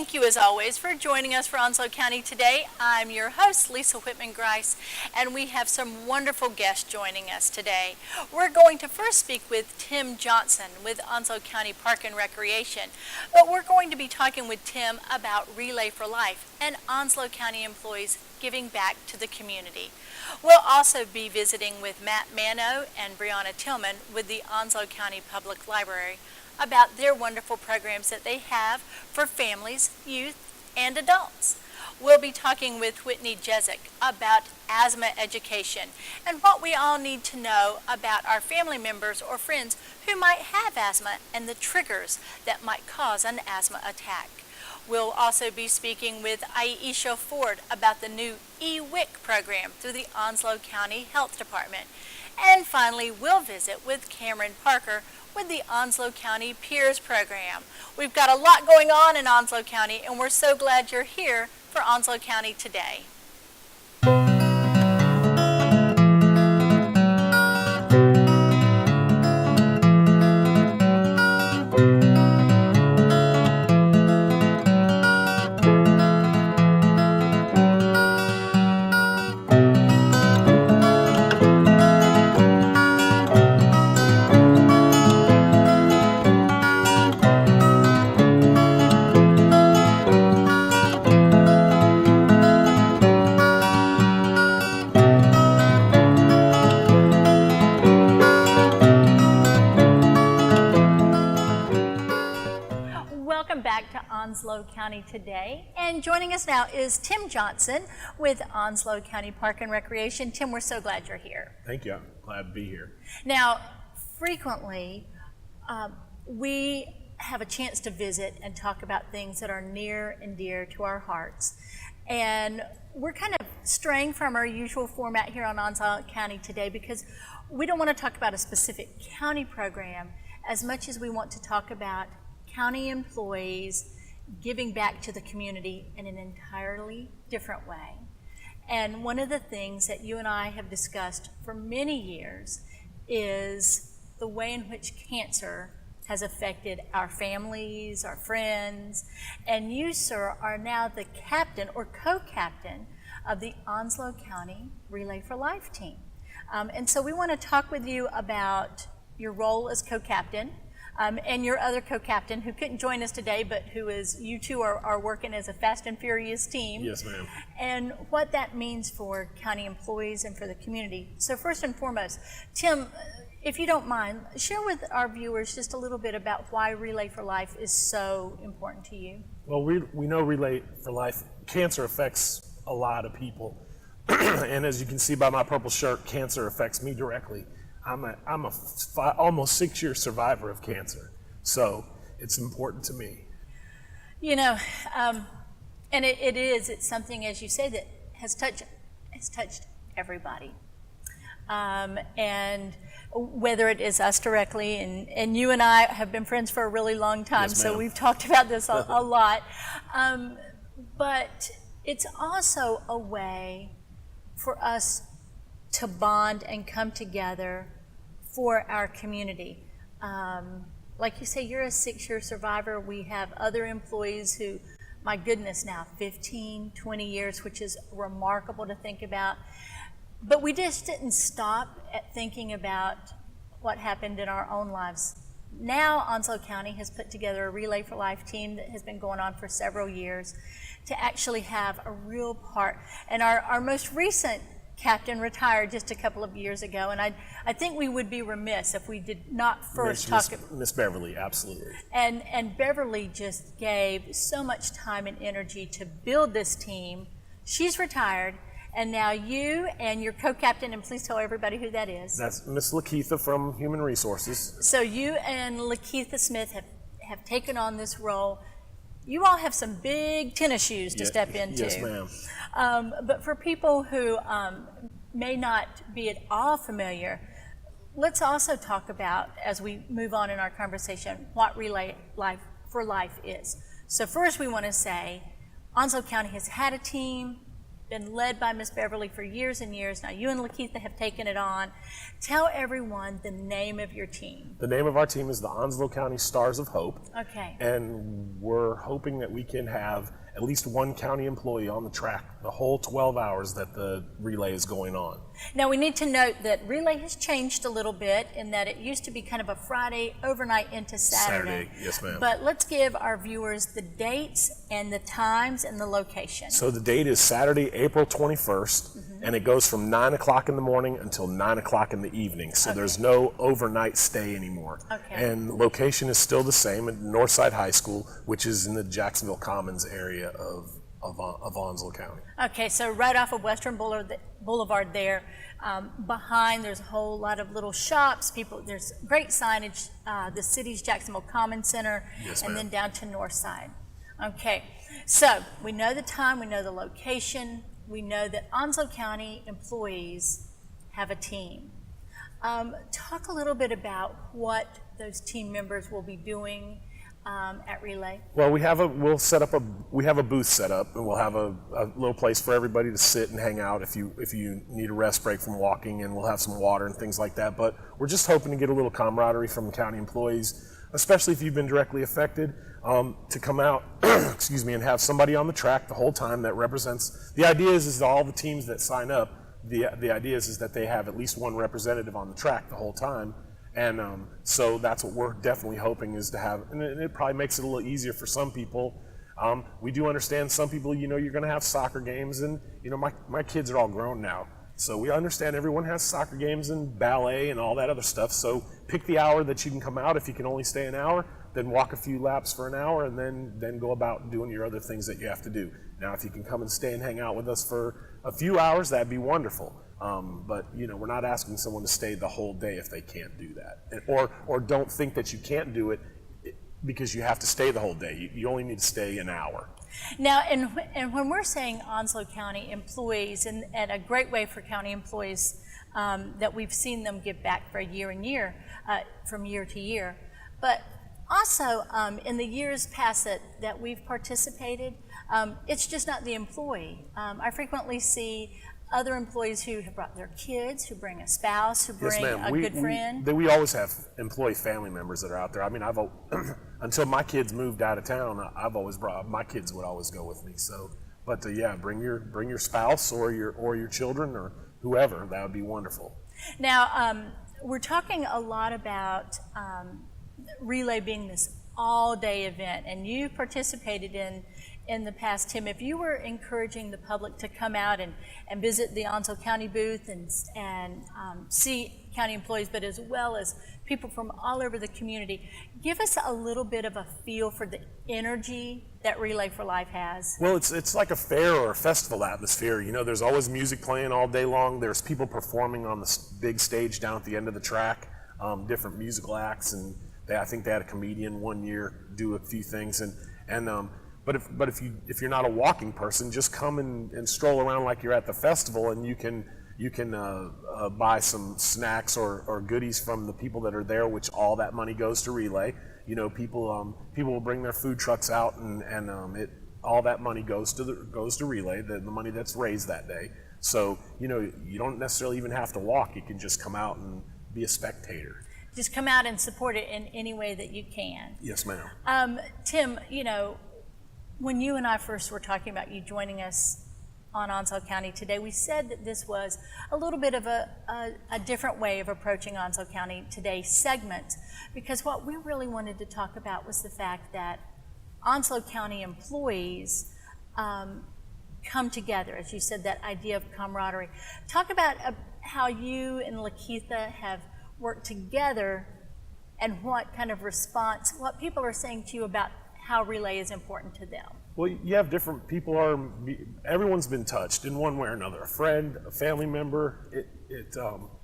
Thank you as always for joining us for Onslow County Today. I'm your host, Lisa Whitman-Grice, and we have some wonderful guests joining us today. We're going to first speak with Tim Johnson with Onslow County Park and Recreation, but we're going to be talking with Tim about Relay for Life and Onslow County employees giving back to the community. We'll also be visiting with Matt Mano and Brianna Tillman with the Onslow County Public Library about their wonderful programs that they have for families, youth, and adults. We'll be talking with Whitney Jezik about asthma education and what we all need to know about our family members or friends who might have asthma and the triggers that might cause an asthma attack. We'll also be speaking with Aisha Ford about the new eWIC program through the Onslow County Health Department. And finally, we'll visit with Cameron Parker with the Onslow County Peers Program. We've got a lot going on in Onslow County, and we're so glad you're here for Onslow County Today. Onslow County Today, and joining us now is Tim Johnson with Onslow County Park and Recreation. Tim, we're so glad you're here. Thank you. I'm glad to be here. Now, frequently we have a chance to visit and talk about things that are near and dear to our hearts, and we're kind of straying from our usual format here on Onslow County Today because we don't want to talk about a specific county program as much as we want to talk about county employees giving back to the community in an entirely different way. And one of the things that you and I have discussed for many years is the way in which cancer has affected our families, our friends, and you, sir, are now the captain or co-captain of the Onslow County Relay for Life team. And so we want to talk with you about your role as co-captain, and your other co-captain who couldn't join us today, but who is, you two are working as a fast and furious team. Yes, ma'am. And what that means for county employees and for the community. So first and foremost, Tim, if you don't mind, share with our viewers just a little bit about why Relay for Life is so important to you. Well, we know Relay for Life, cancer affects a lot of people. And as you can see by my purple shirt, cancer affects me directly. I'm a almost 6-year survivor of cancer, so it's important to me. You know, and it's something, as you say, that has touched everybody. And whether it is us directly, and you and I have been friends for a really long time, yes, so we've talked about this a lot. But it's also a way for us to bond and come together for our community. Like you say, you're a 6-year survivor. We have other employees who, my goodness, now 15, 20 years, which is remarkable to think about. But we just didn't stop at thinking about what happened in our own lives. Now Onslow County has put together a Relay for Life team that has been going on for several years to actually have a real part. And our most recent captain retired just a couple of years ago, and I think we would be remiss if we did not first talk about Miss Beverly, absolutely. And Beverly just gave so much time and energy to build this team. She's retired, and now you and your co-captain, and please tell everybody who that is. That's Miss Lakeitha from Human Resources. So you and Lakeitha Smith have taken on this role. You all have some big tennis shoes to step into. Yes, ma'am. But for people who may not be at all familiar, let's also talk about, as we move on in our conversation, what Relay for Life is. So first we want to say Onslow County has had a team, been led by Miss Beverly for years and years. Now you and Lakeitha have taken it on. Tell everyone the name of your team. The name of our team is the Onslow County Stars of Hope. Okay. And we're hoping that we can have at least one county employee on the track the whole 12 hours that the relay is going on. Now we need to note that relay has changed a little bit in that it used to be kind of a Friday overnight into Saturday. Yes, ma'am. But let's give our viewers the dates and the times and the location. So the date is Saturday, April 21st, and it goes from 9 o'clock in the morning until 9 o'clock in the evening. So there's no overnight stay anymore. Okay. And the location is still the same at Northside High School, which is in the Jacksonville Commons area of Onslow County. Okay, so right off of Western Boulevard there, behind there's a whole lot of little shops, there's great signage, the city's Jacksonville Commons Center, Yes, and ma'am. then down to Northside. Okay, so we know the time, we know the location, we know that Onslow County employees have a team. Talk a little bit about what those team members will be doing at Relay. Well, we have a booth set up, and we'll have a little place for everybody to sit and hang out if you need a rest break from walking, and we'll have some water and things like that. But we're just hoping to get a little camaraderie from county employees, especially if you've been directly affected, to come out, excuse me, and have somebody on the track the whole time that represents. The idea is that all the teams that sign up, the idea is that they have at least one representative on the track the whole time. And so that's what we're definitely hoping is to have, and it probably makes it a little easier for some people. We do understand some people, you're going to have soccer games, and my kids are all grown now, so we understand everyone has soccer games and ballet and all that other stuff. So pick the hour that you can come out. If you can only stay an hour, then walk a few laps for an hour, and then go about doing your other things that you have to do. Now, if you can come and stay and hang out with us for a few hours, that'd be wonderful. But we're not asking someone to stay the whole day if they can't do that, or don't think that you can't do it because you have to stay the whole day. You only need to stay an hour. Now, and when we're saying Onslow County employees, and a great way for county employees that we've seen them give back for year and year, from year to year, but also in the years past that we've participated, it's just not the employee. I frequently see other employees who have brought their kids, who bring a spouse, who bring a good friend. We always have employee family members that are out there. I mean, until my kids moved out of town, I've always brought, my kids would always go with me. So, but yeah, bring your spouse or your children or whoever. That would be wonderful. Now, we're talking a lot about Relay being this all-day event, and you participated in the past. Tim, if you were encouraging the public to come out and visit the Onslow County booth and see county employees, but as well as people from all over the community, give us a little bit of a feel for the energy that Relay for Life has. Well, it's like a fair or a festival atmosphere. There's always music playing all day long. There's people performing on the big stage down at the end of the track, different musical acts, and I think they had a comedian one year do a few things, but if you're not a walking person, just come and stroll around like you're at the festival, and you can buy some snacks or goodies from the people that are there, which all that money goes to Relay. People will bring their food trucks out, and all that money goes to Relay, the money that's raised that day. So you don't necessarily even have to walk. You can just come out and be a spectator. Just come out and support it in any way that you can. Yes, ma'am. Tim, when you and I first were talking about you joining us on Onslow County today, we said that this was a little bit of a different way of approaching Onslow County Today segment, because what we really wanted to talk about was the fact that Onslow County employees come together, as you said, that idea of camaraderie. Talk about how you and Lakeitha have worked together and what kind of response, what people are saying to you about how Relay is important to them. Well, you have different people. Everyone's been touched in one way or another. A friend, a family member.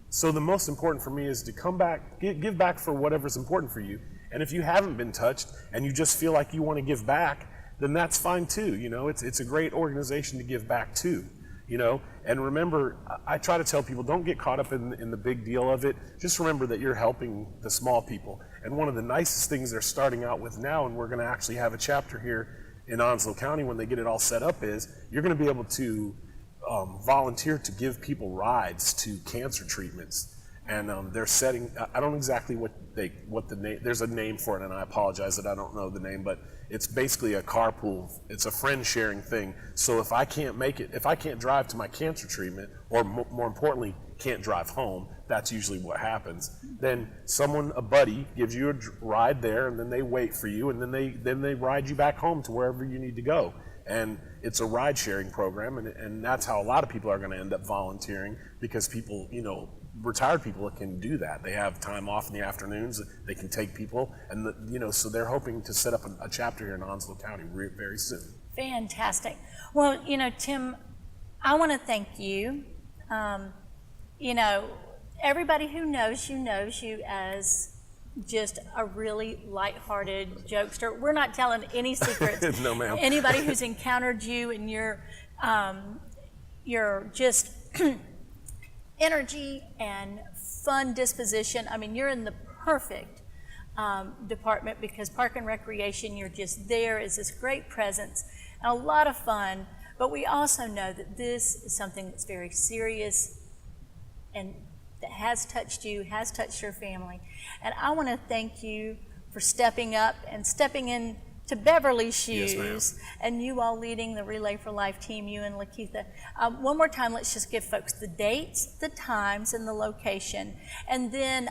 So the most important for me is to come back, give back for whatever's important for you. And if you haven't been touched and you just feel like you want to give back, then that's fine too. It's a great organization to give back to. And remember, I try to tell people, don't get caught up in the big deal of it. Just remember that you're helping the small people. And one of the nicest things they're starting out with now, and we're going to actually have a chapter here in Onslow County when they get it all set up, is you're going to be able to volunteered to give people rides to cancer treatments. And they're setting, I don't know exactly what the name, there's a name for it, and I apologize that I don't know the name, but it's basically a carpool. It's a friend sharing thing. So if I can't make it, if I can't drive to my cancer treatment, or more importantly, can't drive home, that's usually what happens, then a buddy gives you a ride there, and then they wait for you, and then they ride you back home to wherever you need to go. And it's a ride sharing program, and that's how a lot of people are going to end up volunteering, because people, retired people can do that. They have time off in the afternoons. They can take people, and so they're hoping to set up a chapter here in Onslow County very soon. Fantastic. Well, Tim, I want to thank you. Everybody who knows you as just a really lighthearted jokester. We're not telling any secrets. No, ma'am. Anybody who's encountered you and your just energy and fun disposition. I mean, you're in the perfect department, because Park and Recreation, you're just there as this great presence and a lot of fun. But we also know that this is something that's very serious and that has touched you, has touched your family. And I want to thank you for stepping up and stepping in to Beverly's shoes. Yes, and you all leading the Relay for Life team, you and Lakeitha. One more time, let's just give folks the dates, the times, and the location. And then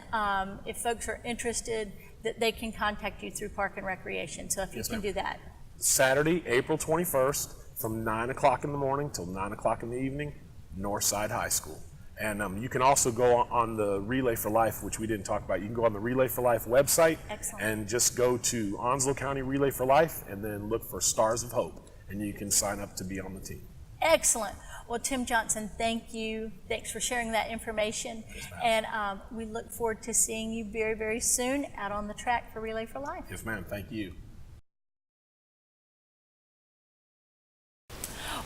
if folks are interested, that they can contact you through Park and Recreation. So if you can do that. Saturday, April 21st, from 9 o'clock in the morning till 9 o'clock in the evening, Northside High School. And you can also go on the Relay for Life, which we didn't talk about. You can go on the Relay for Life website. Excellent. And just go to Onslow County Relay for Life and then look for Stars of Hope, and you can sign up to be on the team. Excellent. Well, Tim Johnson, thank you. Thanks for sharing that information. Yes, and we look forward to seeing you very soon out on the track for Relay for Life. Yes, ma'am. Thank you.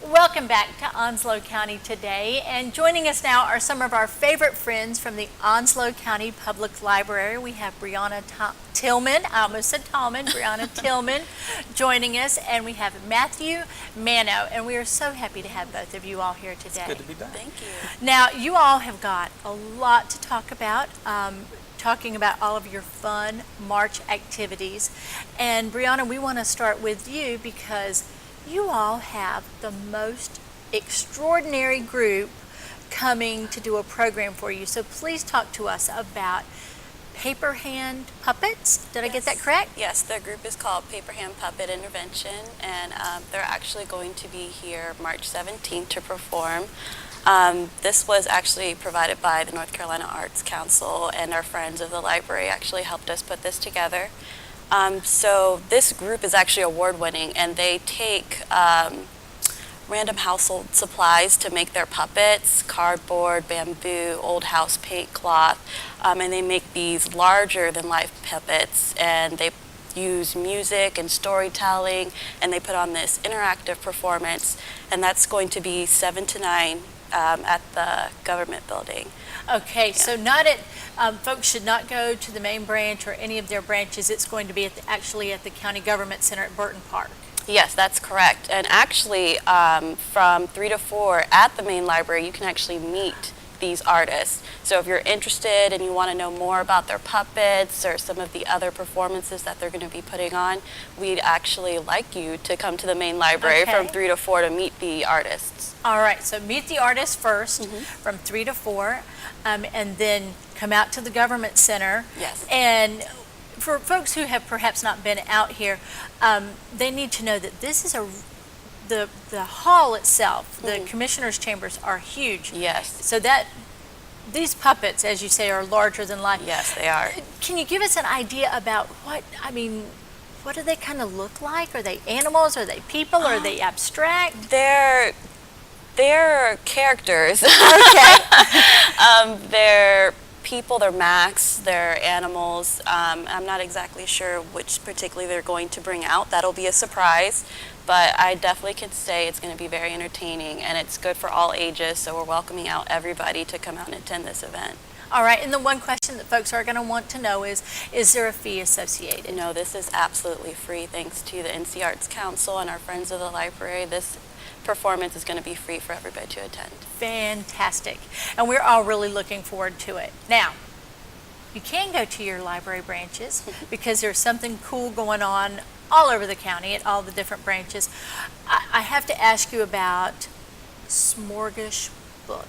Welcome back to Onslow County Today, and joining us now are some of our favorite friends from the Onslow County Public Library. We have Brianna Tillman, I almost said Tallman, Brianna Tillman joining us, and we have Matthew Mano, and we are so happy to have both of you all here today. It's good to be back. Thank you. Now, you all have got a lot to talk about. Talking about all of your fun March activities. And Brianna, we want to start with you because you all have the most extraordinary group coming to do a program for you. So please talk to us about Paper Hand Puppets. Did I get that correct? Yes, the group is called Paper Hand Puppet Intervention, and they're actually going to be here March 17th to perform. This was actually provided by the North Carolina Arts Council, and our friends of the library actually helped us put this together. So this group is actually award-winning, and they take random household supplies to make their puppets: cardboard, bamboo, old house paint, cloth, and they make these larger-than-life puppets, and they use music and storytelling, and they put on this interactive performance, and that's going to be 7 to 9 at the government building. Okay, Yeah. so not at folks should not go to the main branch or any of their branches. It's going to be actually at the County Government Center at Burton Park. Yes, that's correct. And actually, from 3 to 4 at the main library, you can actually meet these artists. So if you're interested and you want to know more about their puppets or some of the other performances that they're going to be putting on, we'd actually like you to come to the main library from 3 to 4 to meet the artists. All right, so meet the artists first from 3 to 4, and then come out to the Government Center. Yes. And for folks who have perhaps not been out here, they need to know that this is the hall itself, the commissioners' chambers are huge. Yes. So that these puppets, as you say, are larger than life. Yes, they are. Can you give us an idea about what do they kind of look like? Are they animals? Are they people? Are they abstract? They're characters. Okay. They're people, they're masks, they're animals. I'm not exactly sure which particularly they're going to bring out. That'll be a surprise, but I definitely can say it's going to be very entertaining, and it's good for all ages, so we're welcoming out everybody to come out and attend this event. All right, and the one question that folks are going to want to know is there a fee associated? No, this is absolutely free thanks to the NC Arts Council and our friends of the library. This performance is going to be free for everybody to attend. Fantastic. And we're all really looking forward to it. Now, you can go to your library branches because there's something cool going on all over the county at all the different branches. I have to ask you about Smorgasbook.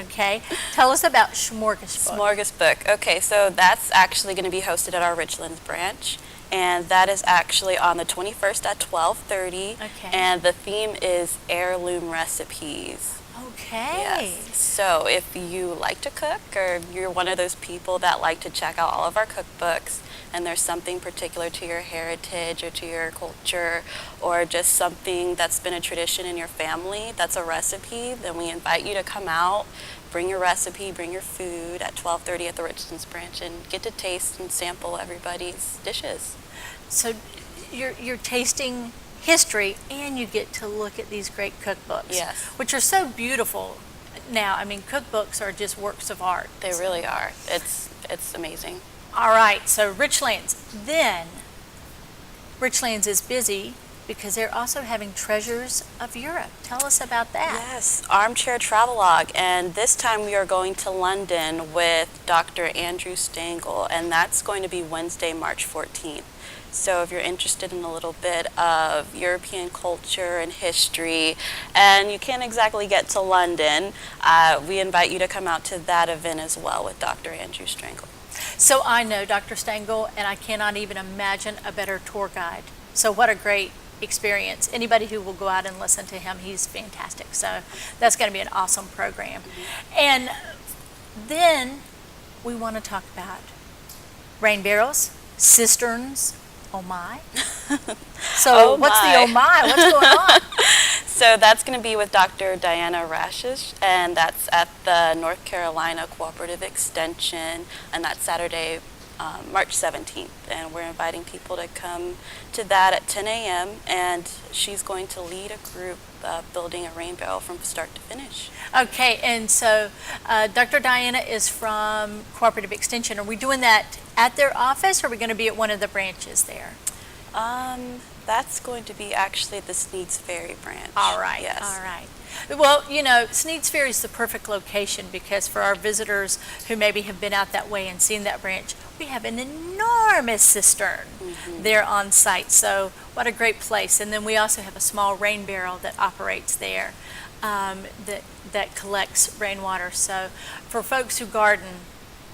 Okay, tell us about Smorgasbook. Smorgasbook. Okay, so that's actually going to be hosted at our Richlands branch, and that is actually on the 21st at 12:30. Okay. And the theme is heirloom recipes. Okay. Yes. So if you like to cook, or you're one of those people that like to check out all of our cookbooks, and there's something particular to your heritage or to your culture, or just something that's been a tradition in your family that's a recipe, then we invite you to come out, bring your recipe, bring your food at 12:30 at the Richlands branch, and get to taste and sample everybody's dishes. So you're tasting history, and you get to look at these great cookbooks, Yes. which are so beautiful. Now, I mean, cookbooks are just works of art. They really are. It's amazing. All right, so Richlands. Then, Richlands is busy because they're also having Treasures of Europe. Tell us about that. Yes, armchair travelogue, and this time we are going to London with Dr. Andrew Stengel, and that's going to be Wednesday, March 14th. So if you're interested in a little bit of European culture and history, and you can't exactly get to London, we invite you to come out to that event as well with Dr. Andrew Stengel. So I know Dr. Stengel, and I cannot even imagine a better tour guide. So what a great experience. Anybody who will go out and listen to him, he's fantastic. So that's going to be an awesome program. And then we want to talk about rain barrels, cisterns. Oh my. So Oh what's the my. oh my? What's going on? So that's going to be with Dr. Diana Rashish, and that's at the North Carolina Cooperative Extension, and that's Saturday, March 17th. And we're inviting people to come to that at 10 a.m., and she's going to lead a group building a rain barrel from start to finish. Okay, and so Dr. Diana is from Cooperative Extension. Are we doing that at their office, or are we going to be at one of the branches there? That's going to be actually the Sneads Ferry branch. All right, Yes. all right. Well, you know, Sneads Ferry is the perfect location because for our visitors who maybe have been out that way and seen that branch, we have an enormous cistern there on site. So what a great place. And then we also have a small rain barrel that operates there that collects rainwater. So for folks who garden,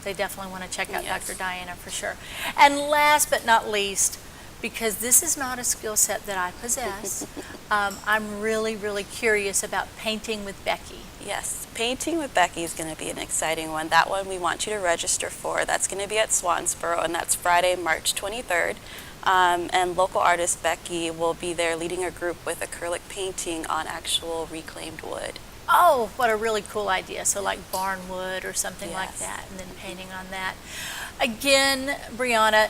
they definitely want to check out Yes. Dr. Diana for sure. And last but not least, because this is not a skill set that I possess, I'm really, really curious about painting with Becky. Yes, Painting with Becky is going to be an exciting one. That one we want you to register for. That's going to be at Swansboro, and that's Friday, March 23rd. And local artist Becky will be there leading a group with acrylic painting on actual reclaimed wood. Oh, what a really cool idea. So like barn wood or something like Yes. that, and then painting on that. Again, Brianna,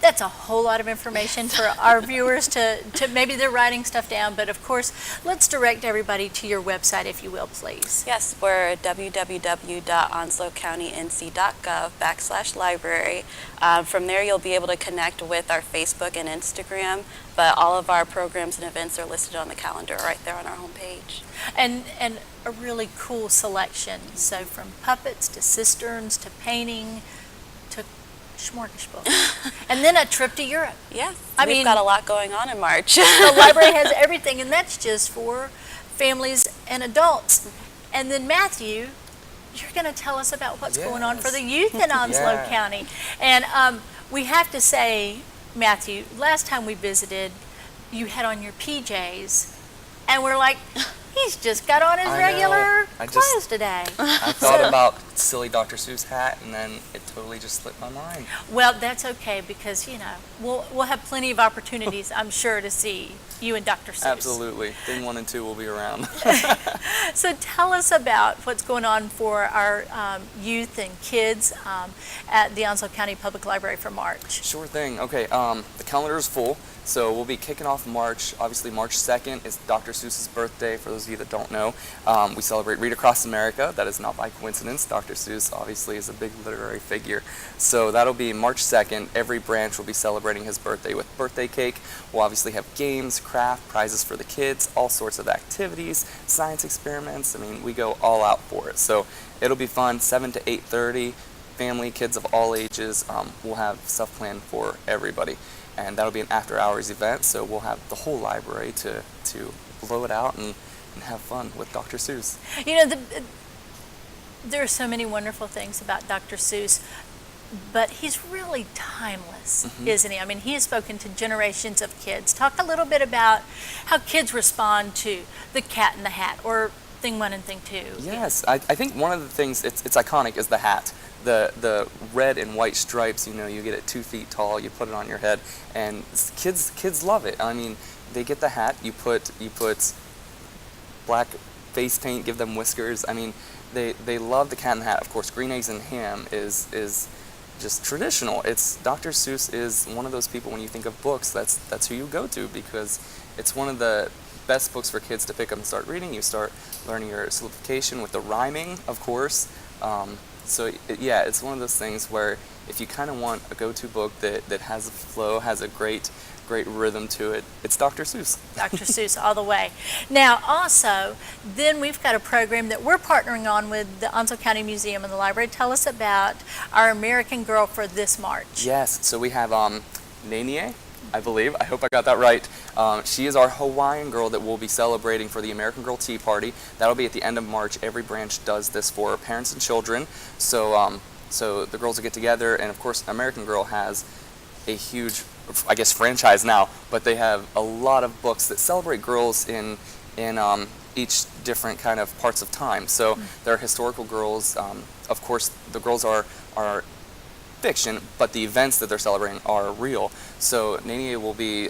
that's a whole lot of information for our viewers to maybe they're writing stuff down, but of course, let's direct everybody to your website, if you will, please. Yes, we're www.onslowcountyNC.gov/library. From there, you'll be able to connect with our Facebook and Instagram, but all of our programs and events are listed on the calendar right there on our homepage. And a really cool selection. So from puppets to cisterns to painting to smorgasbord. And then a trip to Europe. Yes, I we've mean- got a lot going on in March. The library has everything, and that's just for families and adults. And then Matthew, you're going to tell us about what's going on for the youth in Onslow Yeah. County. And we have to say, Matthew, last time we visited, you had on your PJs, and we're like, he's just got on his I know. regular I clothes just- today. I thought about silly Dr. Seuss hat, and then it totally just slipped my mind. Well, that's okay because, you know, we'll have plenty of opportunities, I'm sure, to see you and Dr. Seuss. Absolutely. Thing 1 and 2 will be around. So tell us about what's going on for our youth and kids at the Onslow County Public Library for March. Sure thing. Okay, the calendar is full, so we'll be kicking off March. Obviously, March 2nd is Dr. Seuss's birthday. For those those of you that don't know, we celebrate Read Across America. That is not by coincidence. Dr. Seuss obviously is a big literary figure. So that'll be March 2nd. Every branch will be celebrating his birthday with birthday cake. We'll obviously have games, craft, prizes for the kids, all sorts of activities, science experiments. I mean, we go all out for it. So it'll be fun, 7 to 8:30. Family, kids of all ages. We'll have stuff planned for everybody. And that'll be an after-hours event, so we'll have the whole library to blow it out and have fun with Dr. Seuss. You know, there are so many wonderful things about Dr. Seuss, but he's really timeless, isn't he? I mean, he has spoken to generations of kids. Talk a little bit about how kids respond to The Cat in the Hat or Thing 1 and Thing 2. Yes, I think one of the things, it's iconic, is the hat. The red and white stripes, you know, you get it 2 feet tall, you put it on your head, and kids love it. I mean, they get the hat, you put black face paint, give them whiskers. I mean, they love the Cat in the Hat. Of course, green eggs and ham is just traditional. It's Dr. Seuss is one of those people, when you think of books, that's who you go to, because it's one of the best books for kids to pick up and start reading. You start learning your syllabification with the rhyming, of course. So yeah, it's one of those things where if you kind of want a go-to book that has a flow, has a great rhythm to it, it's Dr. Seuss. Dr. Seuss all the way. Now, also, then we've got a program that we're partnering on with the Onslow County Museum and the library. Tell us about our American Girl for this March. Yes, so we have Nanie, I believe. I hope I got that right. She is our Hawaiian girl that we'll be celebrating for the American Girl Tea Party. That'll be at the end of March. Every branch does this for parents and children. So so the girls will get together, and of course, American Girl has a huge, I guess, franchise now, but they have a lot of books that celebrate girls in each different kind of parts of time. So there are historical girls. Of course, the girls are fiction, but the events that they're celebrating are real. So Nania will be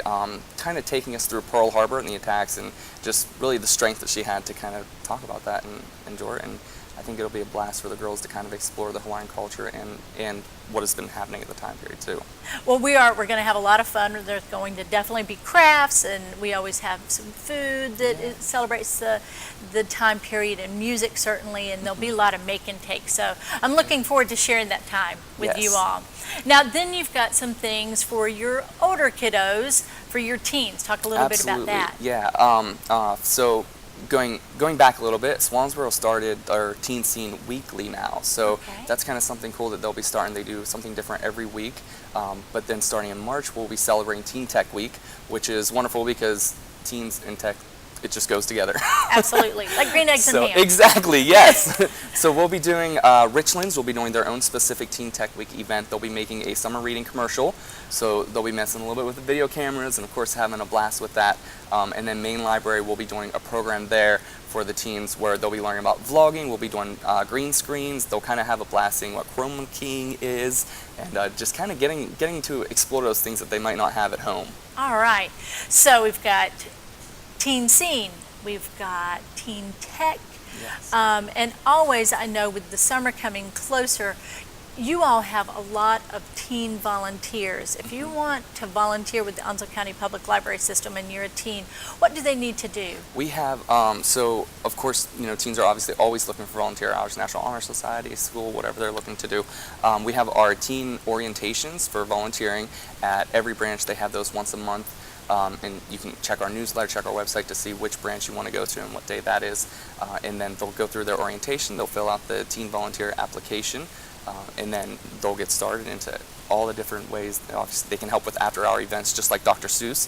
kind of taking us through Pearl Harbor and the attacks, and just really the strength that she had to kind of talk about that and enjoy it. And I think it'll be a blast for the girls to kind of explore the Hawaiian culture and what has been happening at the time period too. Well, we're going to have a lot of fun. There's going to definitely be crafts, and we always have some food that it celebrates the time period, and music certainly, and there'll be a lot of make and take. So I'm looking forward to sharing that time with you all. Now, then you've got some things for your older kiddos, for your teens. Talk a little bit about that. Yeah. So going back a little bit, Swansboro started our teen scene weekly now, so that's kind of something cool that they'll be starting. They do something different every week, but then starting in March we'll be celebrating Teen Tech Week, which is wonderful because teens and tech, it just goes together. Absolutely, like green eggs and ham. Exactly, yes. So we'll be doing, Richlands will be doing their own specific Teen Tech Week event. They'll be making a summer reading commercial, so they'll be messing a little bit with the video cameras and of course having a blast with that. And then Main Library will be doing a program there for the teens where they'll be learning about vlogging. We'll be doing green screens. They'll kind of have a blast seeing what chroma keying is, and just kind of getting to explore those things that they might not have at home. All right, so we've got Teen Scene, we've got Teen Tech, Yes. And always, I know with the summer coming closer, you all have a lot of teen volunteers. If you want to volunteer with the Onslow County Public Library System and you're a teen, what do they need to do? We have, so of course, you know, teens are obviously always looking for volunteer hours, National Honor Society, school, whatever they're looking to do. We have our teen orientations for volunteering at every branch. They have those once a month. And you can check our newsletter, check our website to see which branch you want to go to and what day that is. And then they'll go through their orientation, they'll fill out the teen volunteer application, and then they'll get started into all the different ways. Obviously, they can help with after-hour events just like Dr. Seuss.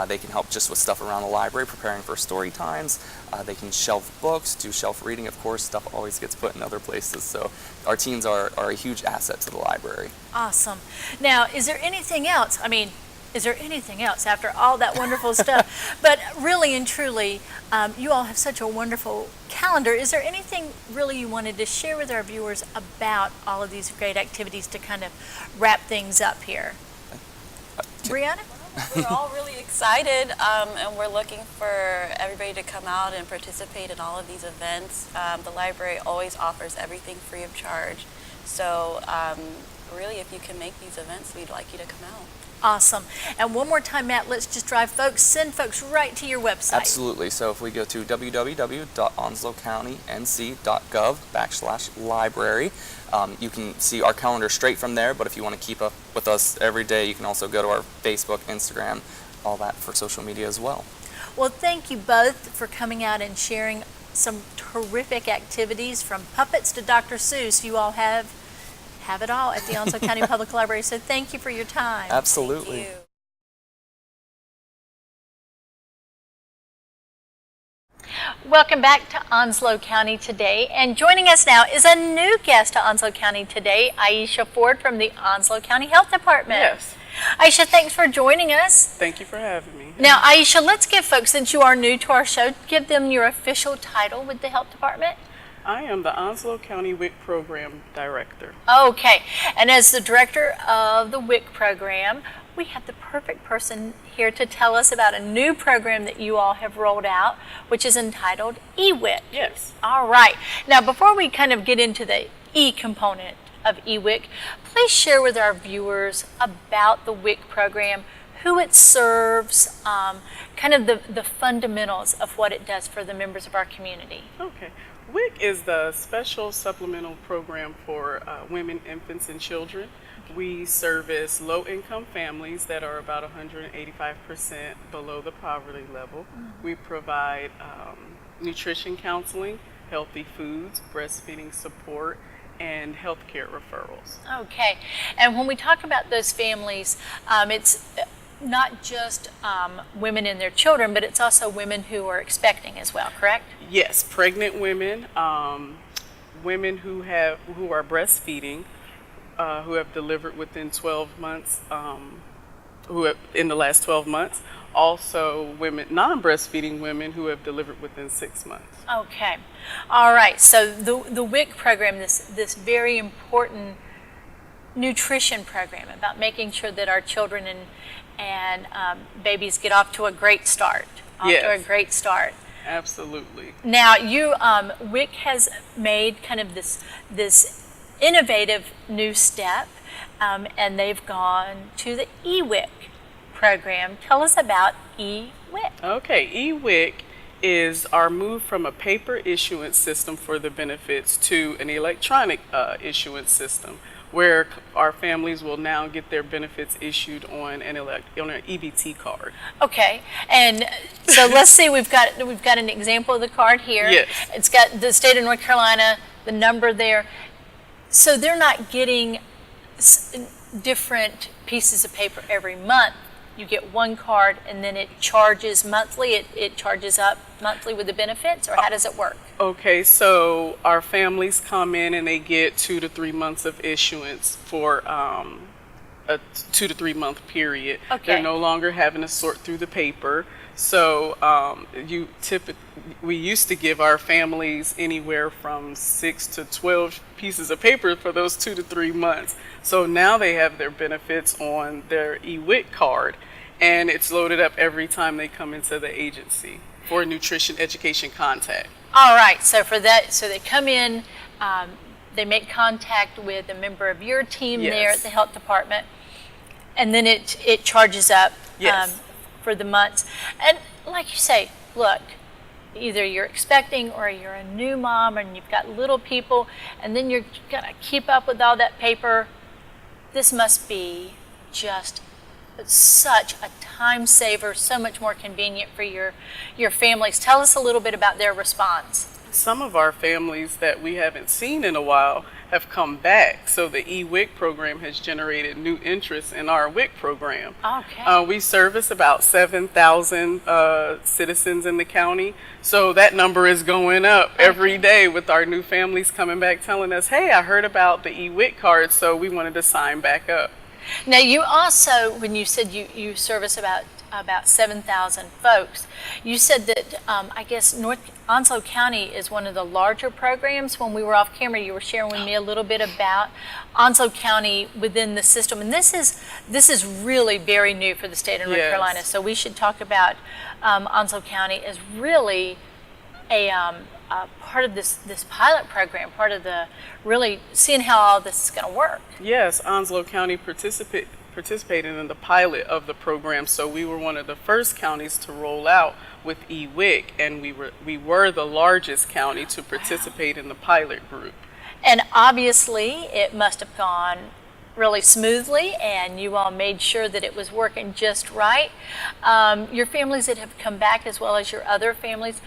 They can help just with stuff around the library, preparing for story times. They can shelf books, do shelf reading, of course. Stuff always gets put in other places. So our teens are a huge asset to the library. Awesome. Now, is there anything else? I mean, is there anything else after all that wonderful stuff? But really and truly, you all have such a wonderful calendar. Is there anything really you wanted to share with our viewers about all of these great activities to kind of wrap things up here? Brianna? We're all really excited, and we're looking for everybody to come out and participate in all of these events. The library always offers everything free of charge. So really, if you can make these events, we'd like you to come out. Awesome. And one more time, Matt, let's just send folks right to your website. Absolutely. So if we go to www.onslowcountync.gov/library, you can see our calendar straight from there, but if you want to keep up with us every day, you can also go to our Facebook, Instagram, all that for social media as well. Well, thank you both for coming out and sharing some terrific activities from puppets to Dr. Seuss. You all have it all at the Onslow County Public Library, so thank you for your time. Absolutely. Thank you. Welcome back to Onslow County Today, and joining us now is a new guest to Onslow County Today, Aisha Ford from the Onslow County Health Department. Yes. Aisha, thanks for joining us. Thank you for having me. Now, Aisha, let's give folks, since you are new to our show, give them your official title with the Health Department. I am the Onslow County WIC Program Director. Okay, and as the director of the WIC program, we have the perfect person here to tell us about a new program that you all have rolled out, which is entitled eWIC. Yes. All right. Now, before we kind of get into the E component of eWIC, please share with our viewers about the WIC program, who it serves, kind of the fundamentals of what it does for the members of our community. Okay. WIC is the special supplemental program for women, infants, and children. We service low-income families that are about 185% below the poverty level. We provide nutrition counseling, healthy foods, breastfeeding support, and healthcare referrals. Okay, and when we talk about those families, it's not just women and their children, but it's also women who are expecting as well, correct? Yes, pregnant women, women who are breastfeeding, who have delivered within 12 months, in the last 12 months. Also, women, non-breastfeeding women who have delivered within 6 months. Okay, all right. So the WIC program, this very important nutrition program about making sure that our children and babies get off to a great start. Yes. Absolutely. Now, WIC has made kind of this innovative new step, and they've gone to the eWIC program. Tell us about eWIC. Okay, eWIC is our move from a paper issuance system for the benefits to an electronic issuance system, where our families will now get their benefits issued on an EBT card. Okay, and so let's see. We've got an example of the card here. Yes. It's got the state of North Carolina, the number there. So they're not getting different pieces of paper every month. You get one card, and then it charges monthly. It charges up monthly with the benefits, or how does it work? Okay, so our families come in and they get 2 to 3 months of issuance for a 2 to 3 month period. Okay. They're no longer having to sort through the paper. So we used to give our families anywhere from 6 to 12 pieces of paper for those 2 to 3 months. So now they have their benefits on their eWIC card, and it's loaded up every time they come into the agency for nutrition education contact. All right, so for that, so they come in, they make contact with a member of your team Yes. there at the health department, and then it charges up Yes. for the months. And like you say, look, either you're expecting or you're a new mom and you've got little people, and then you're gonna keep up with all that paper. This must be just such a time saver, so much more convenient for your families. Tell us a little bit about their response. Some of our families that we haven't seen in a while have come back, so the eWIC program has generated new interest in our WIC program. Okay. We service about 7,000 citizens in the county, so that number is going up every day with our new families coming back telling us, hey, I heard about the eWIC card, so we wanted to sign back up. Now, you also, when you said you service about 7,000 folks, you said that I guess Onslow County is one of the larger programs. When we were off camera, you were sharing with me a little bit about Onslow County within the system, and this is really very new for the state of North Yes. Carolina. So we should talk about Onslow County as really a part of this pilot program, part of the really seeing how all this is going to work. Yes, Onslow County participated participated in the pilot of the program. So we were one of the first counties to roll out with EWIC, and we were the largest county to participate in the pilot group. And obviously, it must have gone really smoothly, and you all made sure that it was working just right. Your families that have come back, as well as your other families,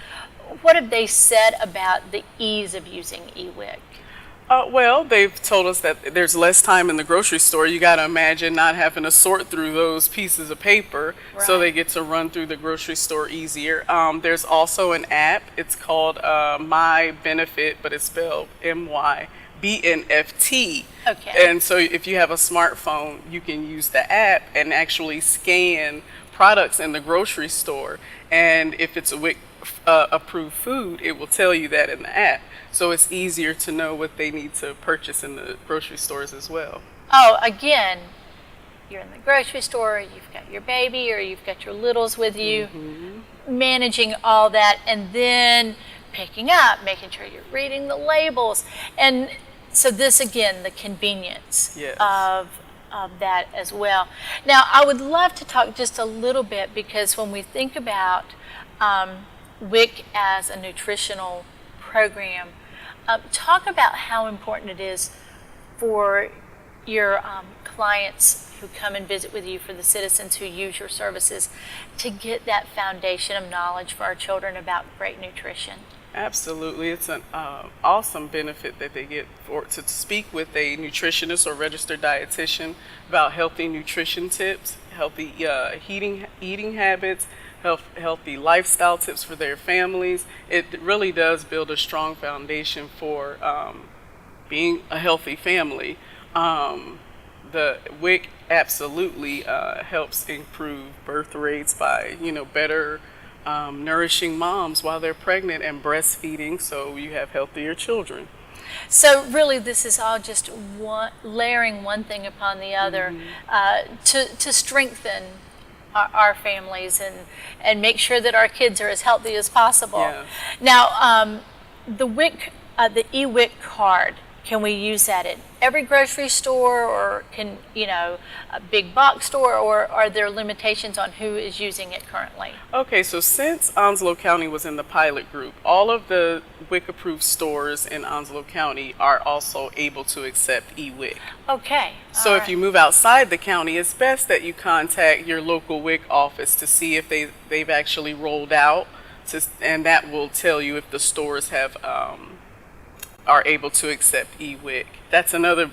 what have they said about the ease of using EWIC? Well, they've told us that there's less time in the grocery store. You got to imagine not having to sort through those pieces of paper, so they get to run through the grocery store easier. There's also an app. It's called My Benefit, but it's spelled MYBNFT. Okay. And so if you have a smartphone, you can use the app and actually scan products in the grocery store. And if it's a WIC approved food, it will tell you that in the app. So it's easier to know what they need to purchase in the grocery stores as well. Oh, again, you're in the grocery store, you've got your baby or you've got your littles with you, managing all that, and then picking up, making sure you're reading the labels. And so this, again, the convenience of that as well. Now, I would love to talk just a little bit, because when we think about WIC as a nutritional program, talk about how important it is for your clients who come and visit with you, for the citizens who use your services, to get that foundation of knowledge for our children about great nutrition. Absolutely. It's an awesome benefit that they get to speak with a nutritionist or registered dietitian about healthy nutrition tips, healthy eating habits, healthy lifestyle tips for their families. It really does build a strong foundation for being a healthy family. The WIC absolutely helps improve birth rates by, better nourishing moms while they're pregnant and breastfeeding, so you have healthier children. So really, this is all just layering one thing upon the other to strengthen our families and make sure that our kids are as healthy as possible. Yeah. Now, the EWIC card, can we use that at every grocery store, or can, a big box store, or are there limitations on who is using it currently? Okay, so since Onslow County was in the pilot group, all of the WIC approved stores in Onslow County are also able to accept EWIC. Okay. So if you move outside the county, it's best that you contact your local WIC office to see if they've actually rolled out, and that will tell you if the stores have are able to accept EWIC. That's another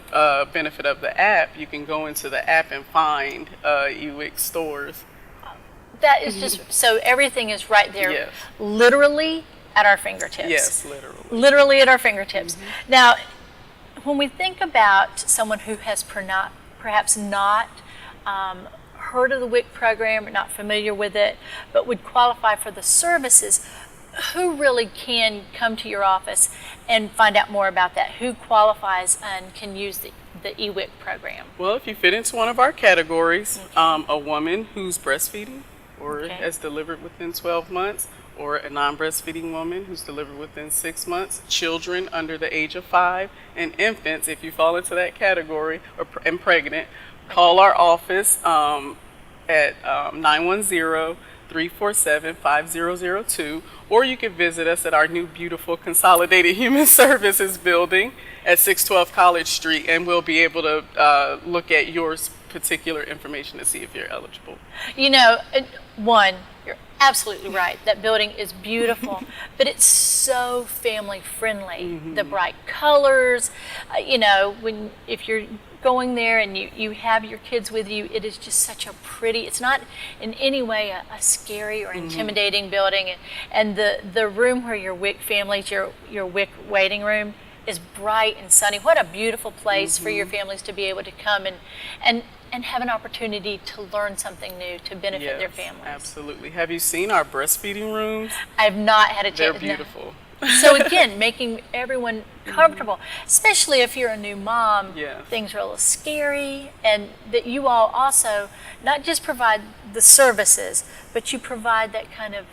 benefit of the app. You can go into the app and find EWIC stores. That is just, so everything is right there, Yes. literally at our fingertips. Yes, literally. Literally at our fingertips. Now, when we think about someone who has perhaps not heard of the WIC program or not familiar with it, but would qualify for the services, who really can come to your office and find out more about that? Who qualifies and can use the EWIC program? Well, if you fit into one of our categories, a woman who's breastfeeding or has delivered within 12 months, or a non-breastfeeding woman who's delivered within 6 months, children under the age of 5, and infants, if you fall into that category, and pregnant, call our office at 910-347-5002, or you can visit us at our new beautiful Consolidated Human Services building at 612 College Street, and we'll be able to look at your particular information to see if you're eligible. You're absolutely right. That building is beautiful, but it's so family friendly. The bright colors, if you're going there and you have your kids with you, it is just such a pretty, it's not in any way a scary or intimidating building. And the room where your WIC families, your WIC waiting room, is bright and sunny. What a beautiful place for your families to be able to come and have an opportunity to learn something new to benefit their families. Absolutely. Have you seen our breastfeeding rooms? I've not had a chance. They're beautiful. So again, making everyone comfortable, especially if you're a new mom, things are a little scary, and that you all also not just provide the services, but you provide that kind of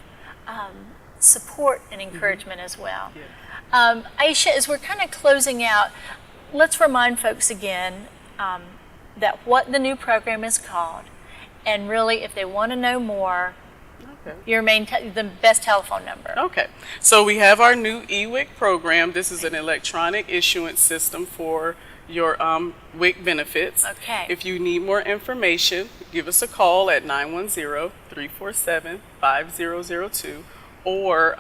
support and encouragement as well. Aisha, as we're kind of closing out, let's remind folks again, what the new program is called, and really, if they want to know more, Okay. the best telephone number. Okay, so we have our new EWIC program. This is an electronic issuance system for your WIC benefits. Okay. If you need more information, give us a call at 910-347-5002 or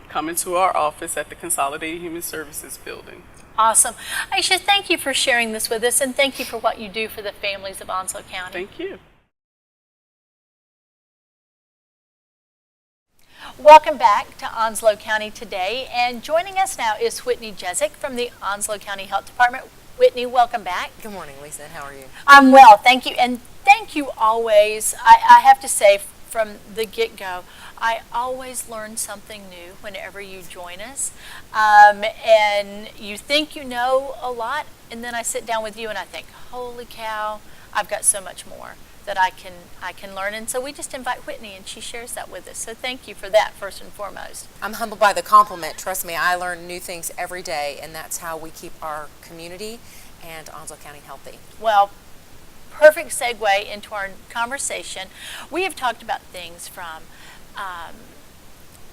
come into our office at the Consolidated Human Services Building. Awesome. Aisha, thank you for sharing this with us, and thank you for what you do for the families of Onslow County. Thank you. Welcome back to Onslow County Today, and joining us now is Whitney Jezik from the Onslow County Health Department. Whitney, welcome back. Good morning, Lisa. How are you? I'm well, thank you, and thank you always. I have to say from the get-go, I always learn something new whenever you join us, and you think you know a lot, and then I sit down with you and I think, holy cow, I've got so much more that I can learn, and so we just invite Whitney and she shares that with us. So thank you for that, first and foremost. I'm humbled by the compliment. Trust me, I learn new things every day, and that's how we keep our community and Onslow County healthy. Well, perfect segue into our conversation. We have talked about things from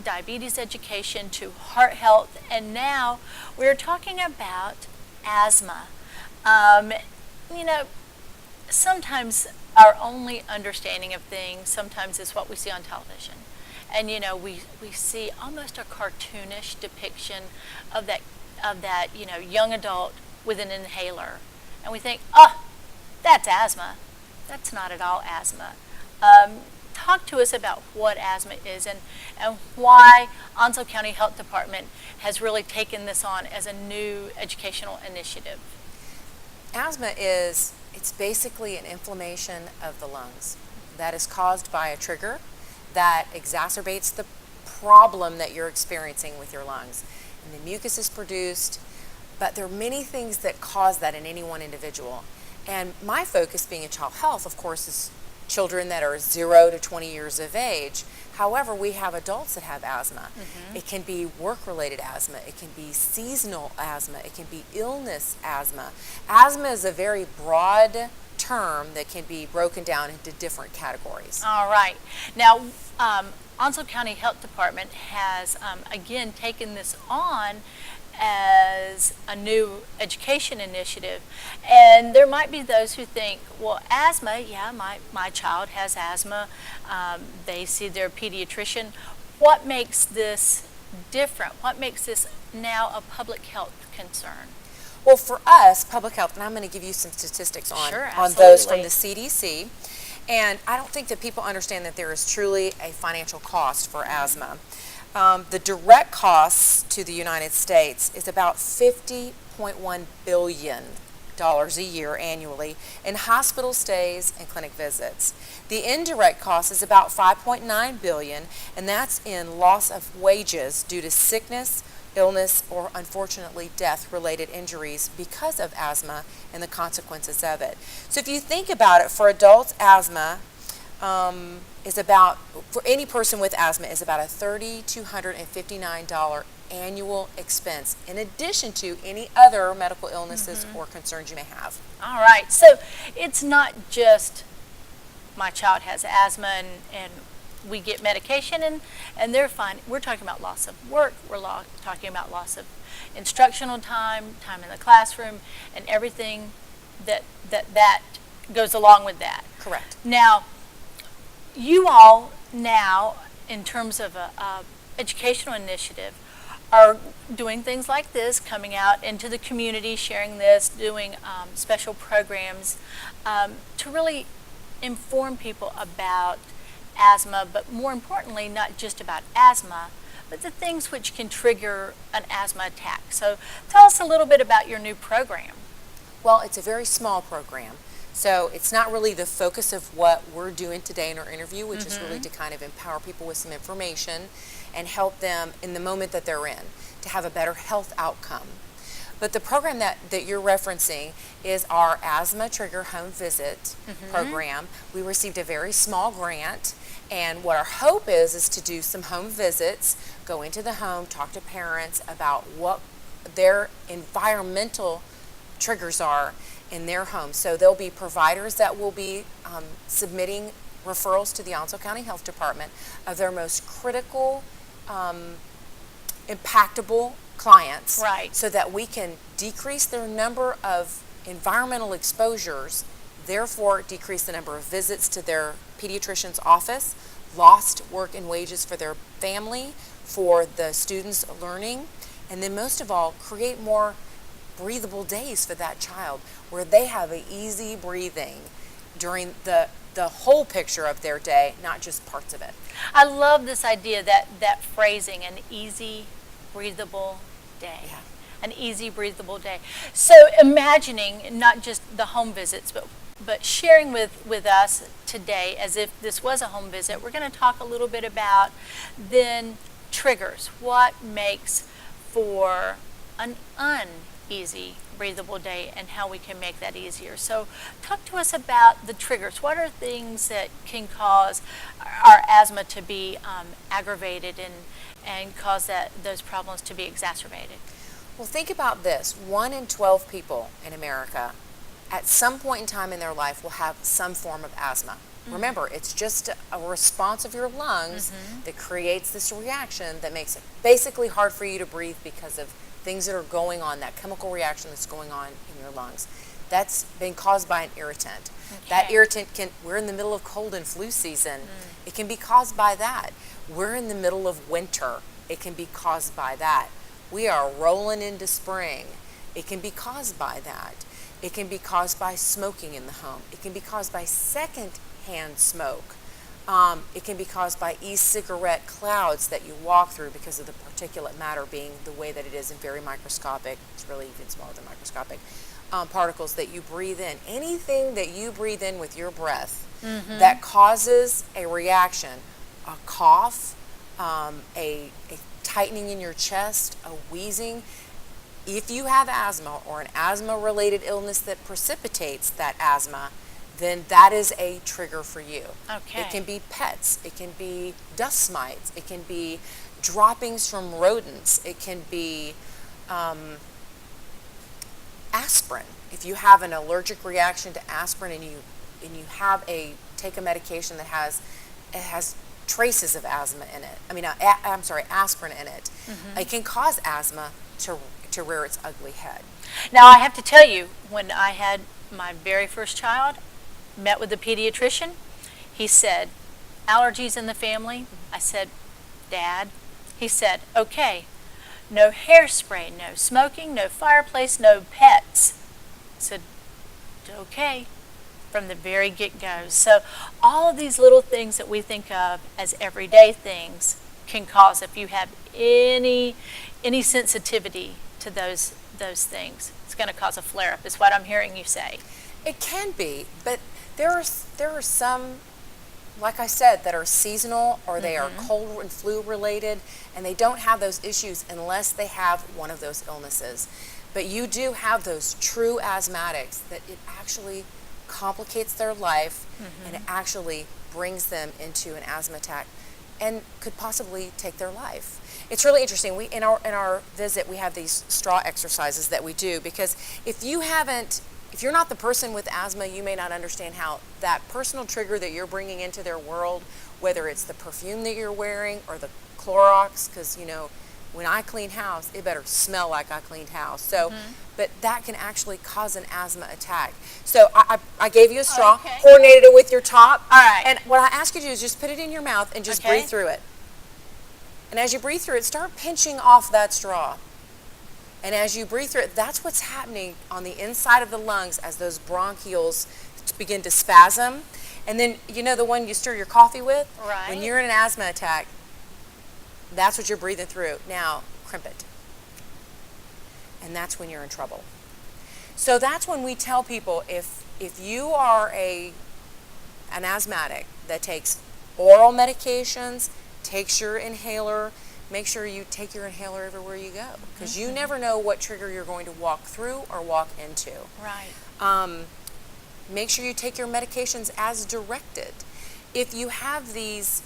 diabetes education to heart health, and now we're talking about asthma. You know, sometimes our only understanding of things sometimes is what we see on television. And you know, we see almost a cartoonish depiction of that you know, young adult with an inhaler. And we think, oh, that's asthma. That's not at all asthma. Talk to us about what asthma is and why Onslow County Health Department has really taken this on as a new educational initiative. Asthma it's basically an inflammation of the lungs that is caused by a trigger that exacerbates the problem that you're experiencing with your lungs. And the mucus is produced, but there are many things that cause that in any one individual. And my focus being in child health, of course, is children that are 0 to 20 years of age. However, we have adults that have asthma. Mm-hmm. It can be work-related asthma. It can be seasonal asthma. It can be illness asthma. Asthma is a very broad term that can be broken down into different categories. All right. Now, Onslow County Health Department has, again, taken this on as a new education initiative, and there might be those who think, well, asthma, yeah, my child has asthma. They see their pediatrician. What makes this different? What makes this now a public health concern? Well, for us, public health, and I'm going to give you some statistics on absolutely. those from the CDC, and I don't think that people understand that there is truly a financial cost for asthma. The direct costs to the United States is about $50.1 billion a year annually in hospital stays and clinic visits. The indirect cost is about $5.9 billion, and that's in loss of wages due to sickness, illness, or unfortunately death-related injuries because of asthma and the consequences of it. So if you think about it, for adults, asthma is about, for any person with asthma, is about a $3,259 annual expense, in addition to any other medical illnesses or concerns you may have. All right, so it's not just my child has asthma and we get medication and they're fine. We're talking about loss of work, we're talking about loss of instructional time, time in the classroom, and everything that goes along with that. Correct. Now, you all now, in terms of a educational initiative, are doing things like this, coming out into the community, sharing this, doing special programs to really inform people about asthma, but more importantly, not just about asthma, but the things which can trigger an asthma attack. So tell us a little bit about your new program. Well, it's a very small program. So it's not really the focus of what we're doing today in our interview, which is really to kind of empower people with some information and help them in the moment that they're in to have a better health outcome. But the program that you're referencing is our Asthma Trigger Home Visit program. We received a very small grant, and what our hope is to do some home visits, go into the home, talk to parents about what their environmental triggers are in their home. So there'll be providers that will be submitting referrals to the Onslow County Health Department of their most critical, impactable clients, Right. so that we can decrease their number of environmental exposures, therefore decrease the number of visits to their pediatrician's office, lost work and wages for their family, for the students learning, and then most of all, create more breathable days for that child where they have an easy breathing during the whole picture of their day, not just parts of it. I love this idea, that phrasing, an easy, breathable day. Yeah. An easy, breathable day. So imagining not just the home visits, but sharing with us today as if this was a home visit, we're going to talk a little bit about then triggers. What makes for an uneasy, breathable day and how we can make that easier. So talk to us about the triggers. What are things that can cause our asthma to be aggravated and cause those problems to be exacerbated? Well, think about this. 1 in 12 people in America at some point in time in their life will have some form of asthma. Remember, it's just a response of your lungs that creates this reaction that makes it basically hard for you to breathe because of things that are going on, that chemical reaction that's going on in your lungs. That's been caused by an irritant. Okay. That irritant we're in the middle of cold and flu season. It can be caused by that. We're in the middle of winter. It can be caused by that. We are rolling into spring. It can be caused by that. It can be caused by smoking in the home. It can be caused by second-hand smoke. It can be caused by e-cigarette clouds that you walk through because of the particulate matter being the way that it is and very microscopic. It's really even smaller than microscopic particles that you breathe in. Anything that you breathe in with your breath that causes a reaction, a cough, a tightening in your chest, a wheezing. If you have asthma or an asthma-related illness that precipitates that asthma, then that is a trigger for you. Okay. It can be pets. It can be dust mites. It can be droppings from rodents. It can be aspirin. If you have an allergic reaction to aspirin and you take a medication that has traces of asthma in it. Aspirin in it. It can cause asthma to rear its ugly head. Now, I have to tell you, when I had my very first child, met with the pediatrician, he said, allergies in the family? I said, Dad? He said, okay, no hairspray, no smoking, no fireplace, no pets. I said, okay, from the very get-go. So all of these little things that we think of as everyday things can cause, if you have any sensitivity to those things, it's going to cause a flare-up, is what I'm hearing you say. It can be, but there are some, like I said, that are seasonal or they are cold and flu related, and they don't have those issues unless they have one of those illnesses. But you do have those true asthmatics that it actually complicates their life and it actually brings them into an asthma attack and could possibly take their life. It's really interesting. In our visit, we have these straw exercises that we do, because if you're not the person with asthma, you may not understand how that personal trigger that you're bringing into their world, whether it's the perfume that you're wearing or the Clorox, because when I clean house, it better smell like I cleaned house. So, but that can actually cause an asthma attack. So I gave you a straw, coordinated it with your top. All right. And what I ask you to do is just put it in your mouth and just breathe through it. And as you breathe through it, start pinching off that straw. And as you breathe through it, that's what's happening on the inside of the lungs as those bronchioles begin to spasm. And then, the one you stir your coffee with? Right. When you're in an asthma attack, that's what you're breathing through. Now, crimp it. And that's when you're in trouble. So that's when we tell people, if you are an asthmatic that takes oral medications, takes your inhaler, make sure you take your inhaler everywhere you go, because you never know what trigger you're going to walk through or walk into. Right. Make sure you take your medications as directed. If you have these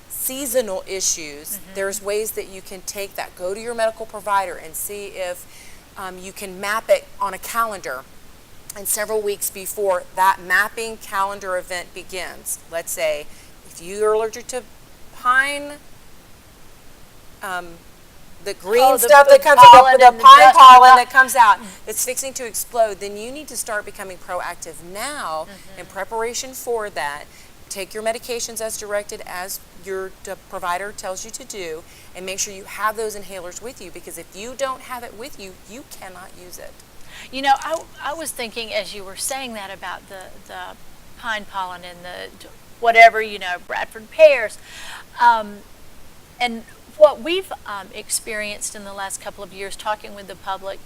seasonal issues, there's ways that you can take that. Go to your medical provider and see if you can map it on a calendar and several weeks before that mapping calendar event begins. Let's say if you are allergic to pine, the green stuff that comes out, the pine pollen that comes out, it's fixing to explode, then you need to start becoming proactive now in preparation for that. Take your medications as directed, as your provider tells you to do, and make sure you have those inhalers with you, because if you don't have it with you, you cannot use it. You know, I was thinking as you were saying that about the pine pollen and the whatever, you know, Bradford pears. And what we've experienced in the last couple of years talking with the public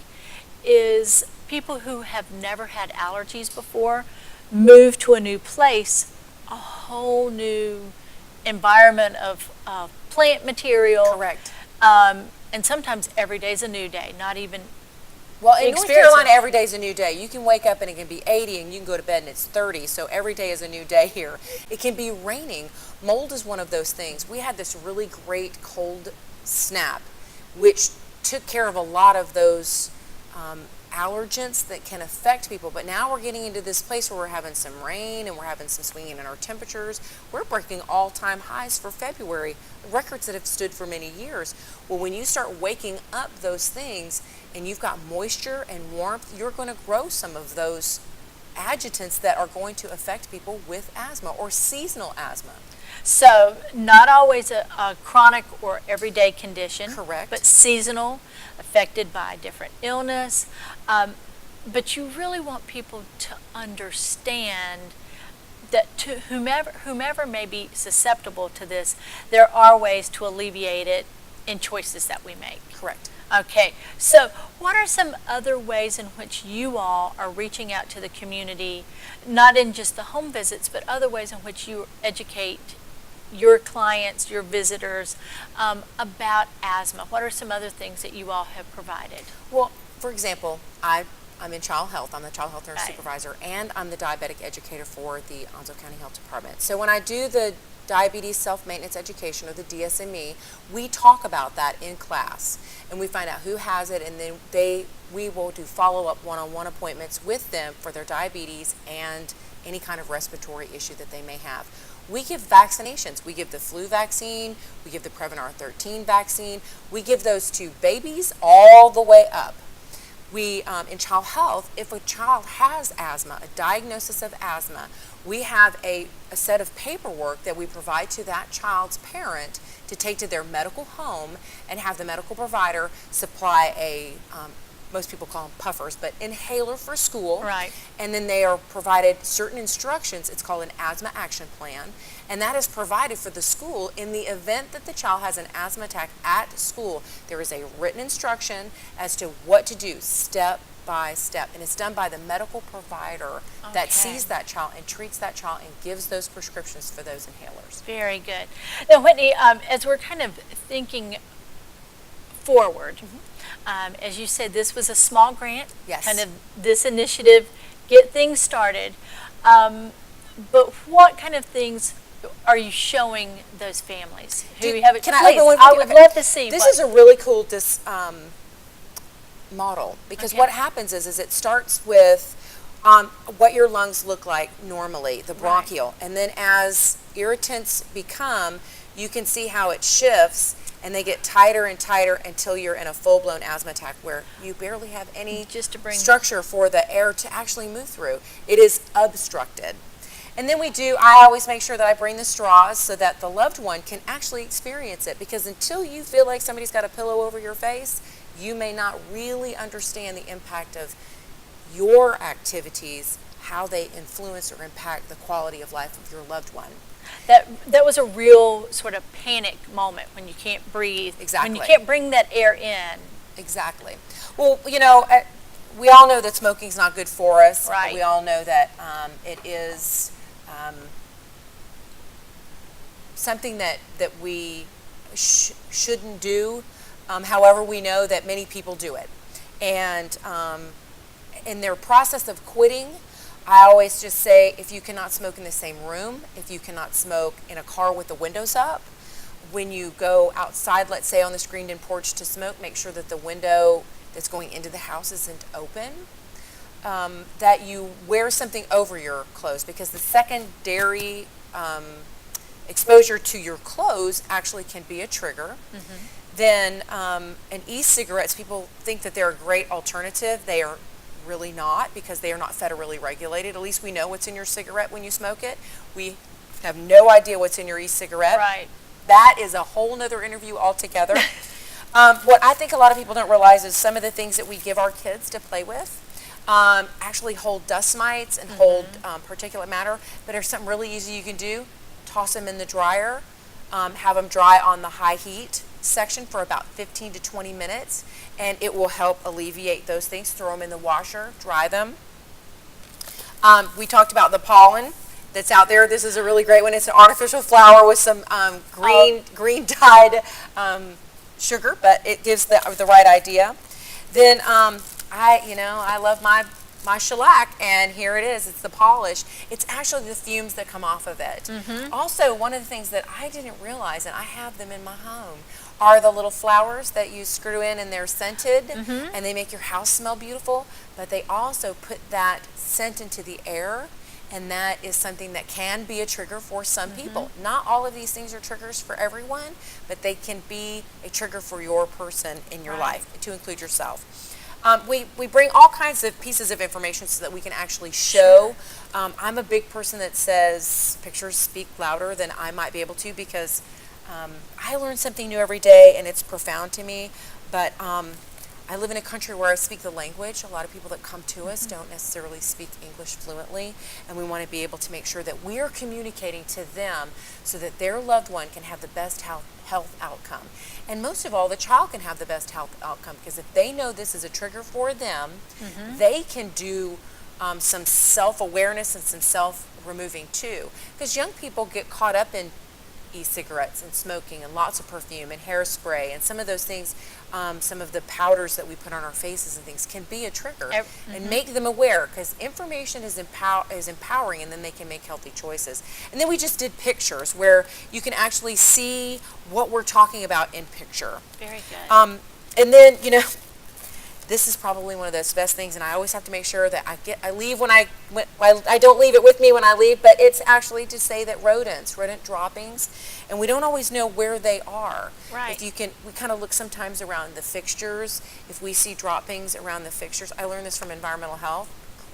is people who have never had allergies before move to a new place, a whole new environment of plant material. Correct. And sometimes every day's a new day, not even. Well, in North experience Carolina, it. every day is a new day. You can wake up and it can be 80 and you can go to bed and it's 30. So every day is a new day here. It can be raining. Mold is one of those things. We had this really great cold snap, which took care of a lot of those allergens that can affect people. But now we're getting into this place where we're having some rain and we're having some swinging in our temperatures. We're breaking all-time highs for February, records that have stood for many years. Well, when you start waking up those things and you've got moisture and warmth, you're going to grow some of those adjutants that are going to affect people with asthma or seasonal asthma. So not always a chronic or everyday condition. Correct. But seasonal, affected by different illness. But you really want people to understand that to whomever may be susceptible to this, there are ways to alleviate it in choices that we make. Correct. Okay, so what are some other ways in which you all are reaching out to the community, not in just the home visits, but other ways in which you educate your clients, your visitors, about asthma? What are some other things that you all have provided? Well, for example, I'm in child health. I'm the child health nurse Right. supervisor, and I'm the diabetic educator for the Onslow County Health Department. So when I do the diabetes self-maintenance education, or the DSME, we talk about that in class, and we find out who has it, and then we will do follow-up one-on-one appointments with them for their diabetes and any kind of respiratory issue that they may have. We give vaccinations. We give the flu vaccine, we give the Prevnar 13 vaccine, we give those to babies all the way up. We, in child health, if a child has asthma, a diagnosis of asthma, we have a set of paperwork that we provide to that child's parent to take to their medical home and have the medical provider supply a, most people call them puffers, but inhaler for school. Right. And then they are provided certain instructions. It's called an asthma action plan. And that is provided for the school in the event that the child has an asthma attack at school. There is a written instruction as to what to do step by step. And it's done by the medical provider that sees that child and treats that child and gives those prescriptions for those inhalers. Very good. Now, Whitney, as we're kind of thinking forward, as you said, this was a small grant, Yes. kind of this initiative, get things started. But what kind of things are you showing those families who you haven't? Can I Please, open one? I would love to see. This is a really cool model, because what happens is it starts with what your lungs look like normally, the bronchial, and then as irritants become, you can see how it shifts, and they get tighter and tighter until you're in a full-blown asthma attack where you barely have any structure for the air to actually move through. It is obstructed. And then I always make sure that I bring the straws so that the loved one can actually experience it, because until you feel like somebody's got a pillow over your face, you may not really understand the impact of your activities, how they influence or impact the quality of life of your loved one. That was a real sort of panic moment when you can't breathe. Exactly. When you can't bring that air in. Exactly. Well, you know, we all know that smoking's not good for us. Right. We all know that it is something that we shouldn't do. However, we know that many people do it. And in their process of quitting, I always just say, if you cannot smoke in the same room, if you cannot smoke in a car with the windows up, when you go outside, let's say on the screened-in porch to smoke, make sure that the window that's going into the house isn't open. that you wear something over your clothes, because the secondary exposure to your clothes actually can be a trigger. Then and e-cigarettes, people think that they're a great alternative. They are really not, because they are not federally regulated. At least we know what's in your cigarette when you smoke it. We have no idea what's in your e-cigarette. Right. That is a whole nother interview altogether. What I think a lot of people don't realize is some of the things that we give our kids to play with actually hold dust mites and hold particulate matter. But there's something really easy you can do. Toss them in the dryer, have them dry on the high heat section for about 15 to 20 minutes, and it will help alleviate those things. Throw them in the washer, dry them. We talked about the pollen that's out there. This is a really great one. It's an artificial flower with some green dyed sugar, but it gives the right idea. Then I love my shellac, and here it is. It's the polish. It's actually the fumes that come off of it. Also, one of the things that I didn't realize, and I have them in my home, are the little flowers that you screw in, and they're scented, and they make your house smell beautiful, but they also put that scent into the air, and that is something that can be a trigger for some people. Not all of these things are triggers for everyone, but they can be a trigger for your person in your life, to include yourself. We bring all kinds of pieces of information so that we can actually show. I'm a big person that says pictures speak louder than I might be able to, because I learn something new every day, and it's profound to me. But I live in a country where I speak the language. A lot of people that come to us don't necessarily speak English fluently, and we want to be able to make sure that we're communicating to them so that their loved one can have the best health outcome. And most of all, the child can have the best health outcome, because if they know this is a trigger for them, they can do some self-awareness and some self-removing too. Because young people get caught up in e-cigarettes and smoking and lots of perfume and hairspray, and some of those things, some of the powders that we put on our faces and things can be a trigger. And make them aware, because information is empowering, and then they can make healthy choices. And then we just did pictures where you can actually see what we're talking about in picture. Very good. And then, this is probably one of those best things, and I always have to make sure that I leave I don't leave it with me when I leave, but it's actually to say that rodent droppings, and we don't always know where they are. Right. We kind of look sometimes around the fixtures. If we see droppings around the fixtures, I learned this from environmental health.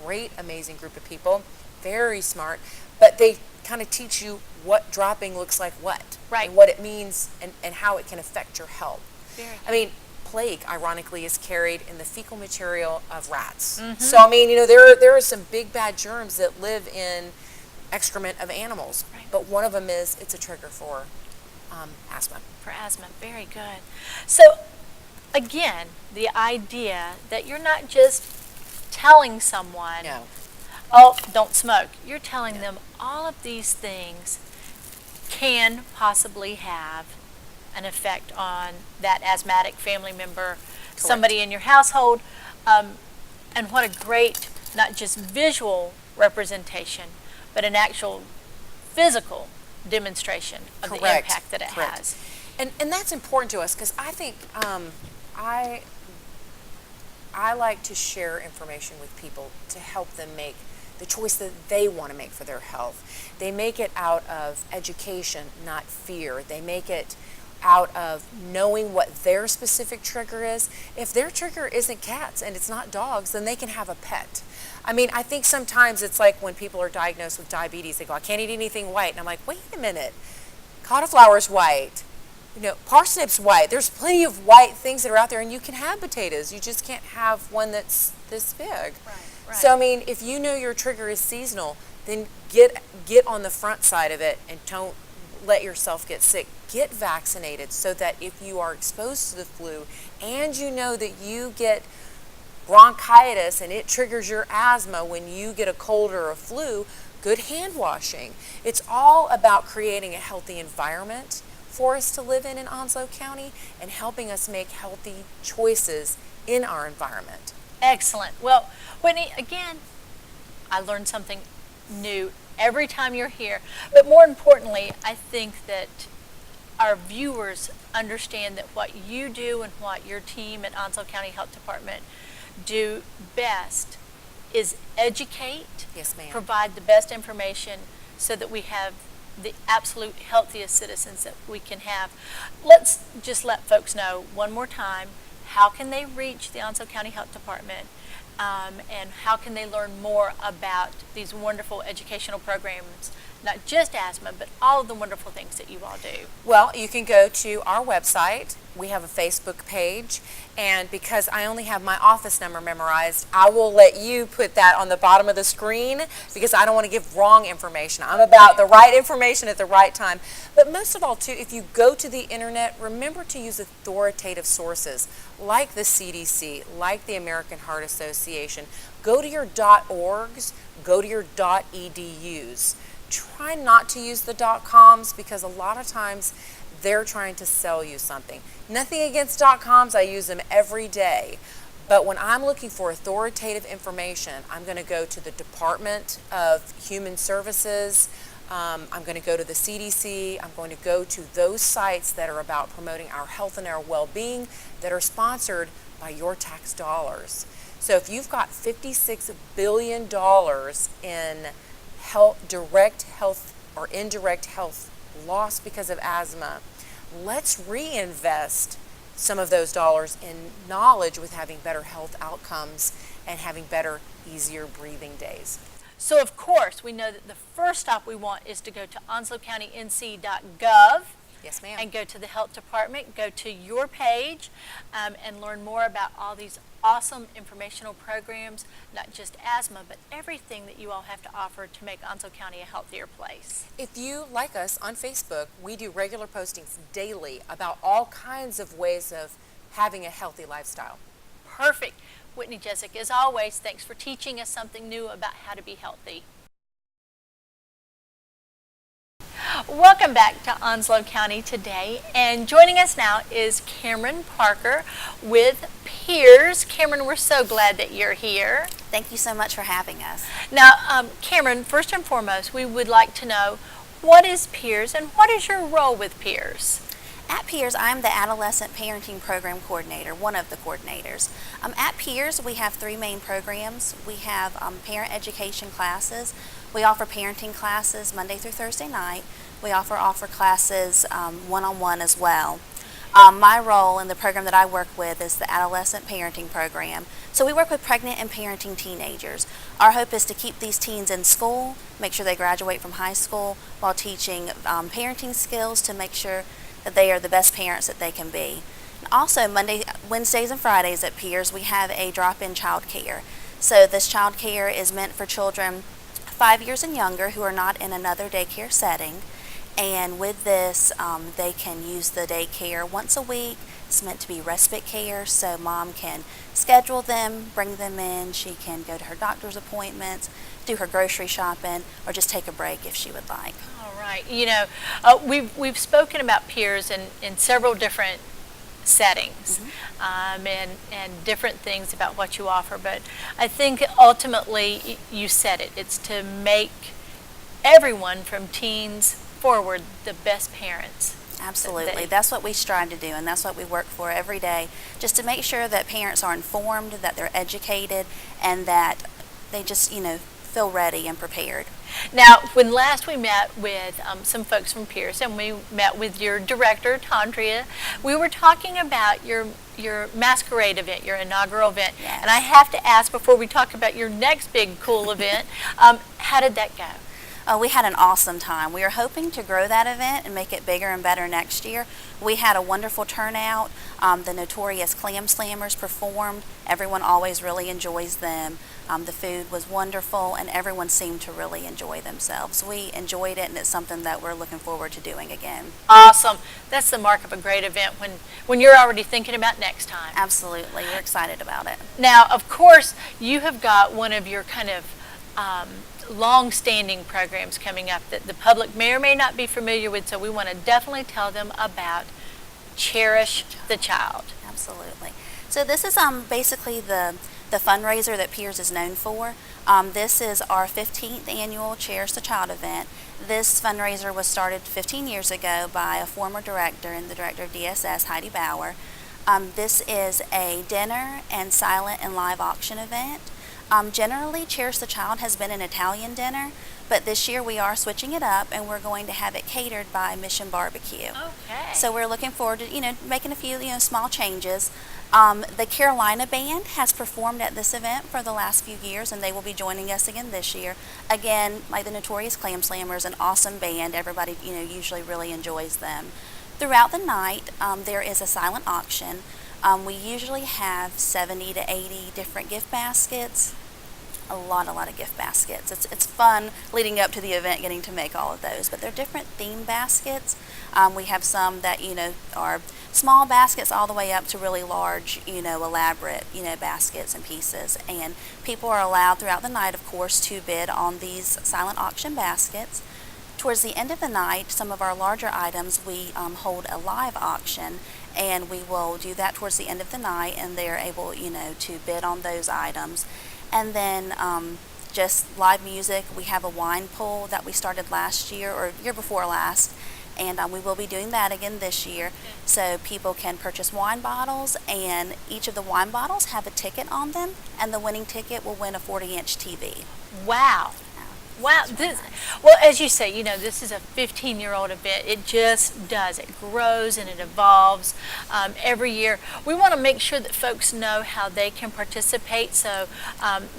Great, amazing group of people, very smart, but they kind of teach you what dropping looks like, and what it means, and how it can affect your health. Very good. I mean, plague, ironically, is carried in the fecal material of rats. So, I mean, there are some big bad germs that live in excrement of animals, but one of them it's a trigger for asthma. For asthma, very good. So, again, the idea that you're not just telling someone, oh, don't smoke. You're telling them all of these things can possibly have an effect on that asthmatic family member, somebody in your household, and what a great, not just visual representation, but an actual physical demonstration of the impact that it has. And that's important to us, because I think I like to share information with people to help them make the choice that they want to make for their health. They make it out of education, not fear. They make it out of knowing what their specific trigger is. If their trigger isn't cats and it's not dogs, then they can have a pet. I mean, I think sometimes it's like when people are diagnosed with diabetes, they go, I can't eat anything white. And I'm like, wait a minute, cauliflower's white, parsnip's white. There's plenty of white things that are out there, and you can have potatoes. You just can't have one that's this big. Right. So, I mean, if you know your trigger is seasonal, then get on the front side of it, and don't let yourself get sick. Get vaccinated, so that if you are exposed to the flu and you know that you get bronchitis and it triggers your asthma when you get a cold or a flu, good hand washing. It's all about creating a healthy environment for us to live in Onslow County, and helping us make healthy choices in our environment. Excellent. Well, Whitney, again, I learned something new every time you're here. But more importantly, I think that our viewers understand that what you do and what your team at Onslow County Health Department do best is educate, Yes, ma'am. provide the best information so that we have the absolute healthiest citizens that we can have. Let's just let folks know one more time, how can they reach the Onslow County Health Department, and how can they learn more about these wonderful educational programs, not just asthma, but all of the wonderful things that you all do? Well, you can go to our website. We have a Facebook page, and because I only have my office number memorized, I will let you put that on the bottom of the screen because I don't want to give wrong information. I'm about the right information at the right time. But most of all, too, if you go to the internet, remember to use authoritative sources like the CDC, like the American Heart Association. Go to your .orgs, go to your .edus. Try not to use the .coms because a lot of times they're trying to sell you something. Nothing against .coms, I use them every day. But when I'm looking for authoritative information, I'm going to go to the Department of Human Services, I'm going to go to the CDC, I'm going to go to those sites that are about promoting our health and our well-being that are sponsored by your tax dollars. So if you've got $56 billion in direct health or indirect health loss because of asthma, let's reinvest some of those dollars in knowledge with having better health outcomes and having better, easier breathing days. So of course, we know that the first stop we want is to go to onslowcountync.gov. Yes, ma'am. And go to the health department, go to your page, and learn more about all these awesome informational programs, not just asthma, but everything that you all have to offer to make Onslow County a healthier place. If you like us on Facebook, we do regular postings daily about all kinds of ways of having a healthy lifestyle. Perfect. Whitney Jessica, as always, thanks for teaching us something new about how to be healthy. Welcome back to Onslow County today, and joining us now is Cameron Parker with Peers. Cameron, we're so glad that you're here. Thank you so much for having us. Now, Cameron, first and foremost, we would like to know, what is Peers and what is your role with Peers? At Peers, I'm the Adolescent Parenting Program Coordinator, one of the coordinators. At Peers, we have three main programs. We have parent education classes. We offer parenting classes Monday through Thursday night. We offer classes one-on-one as well. My role in the program that I work with is the Adolescent Parenting Program. So we work with pregnant and parenting teenagers. Our hope is to keep these teens in school, make sure they graduate from high school while teaching parenting skills to make sure that they are the best parents that they can be. Also, Wednesdays and Fridays at Peers, we have a drop-in child care. So this child care is meant for children 5 years and younger who are not in another daycare setting. And with this, they can use the daycare once a week. It's meant to be respite care, so mom can schedule them, bring them in. She can go to her doctor's appointments, do her grocery shopping, or just take a break if she would like. All right. You know, we've spoken about Peers in several different settings, and different things about what you offer, but I think ultimately you said it. It's to make everyone from teens forward the best parents. Absolutely. That's what we strive to do, and that's what we work for every day, just to make sure that parents are informed, that they're educated, and that they just, feel ready and prepared. Now, when last we met with some folks from Peers, and we met with your director, Tandria, we were talking about your masquerade event, your inaugural event. Yes. And I have to ask, before we talk about your next big cool event, how did that go? We had an awesome time. We are hoping to grow that event and make it bigger and better next year. We had a wonderful turnout. The notorious Clam Slammers performed. Everyone always really enjoys them. The food was wonderful, and everyone seemed to really enjoy themselves. We enjoyed it, and it's something that we're looking forward to doing again. Awesome. That's the mark of a great event, when you're already thinking about next time. Absolutely. We're excited about it. Now, of course, you have got one of your kind of long-standing programs coming up that the public may or may not be familiar with, so we want to definitely tell them about Cherish the Child. Absolutely. So this is basically the fundraiser that Peers is known for. This is our 15th annual Cherish the Child event. This fundraiser was started 15 years ago by a former director and the director of DSS, Heidi Bauer. This is a dinner and silent and live auction event. Generally, Cherish the Child has been an Italian dinner, but this year we are switching it up and we're going to have it catered by Mission Barbecue. Okay. So we're looking forward to, making a few, small changes. The Carolina Band has performed at this event for the last few years, and they will be joining us again this year. Again, like the Notorious Clam Slammers, an awesome band. Everybody, usually really enjoys them. Throughout the night, there is a silent auction. We usually have 70 to 80 different gift baskets. A lot of gift baskets. It's fun leading up to the event getting to make all of those, but they're different theme baskets. We have some that are small baskets all the way up to really large, elaborate, baskets and pieces. And people are allowed throughout the night, of course, to bid on these silent auction baskets. Towards the end of the night, some of our larger items, we hold a live auction, and we will do that towards the end of the night, and they're able, to bid on those items. And then just live music. We have a wine pool that we started last year or year before last, and we will be doing that again this year. So people can purchase wine bottles, and each of the wine bottles have a ticket on them, and the winning ticket will win a 40-inch TV. Wow. Wow. Well, as you say, this is a 15-year-old event. It just does. It grows and it evolves every year. We want to make sure that folks know how they can participate. So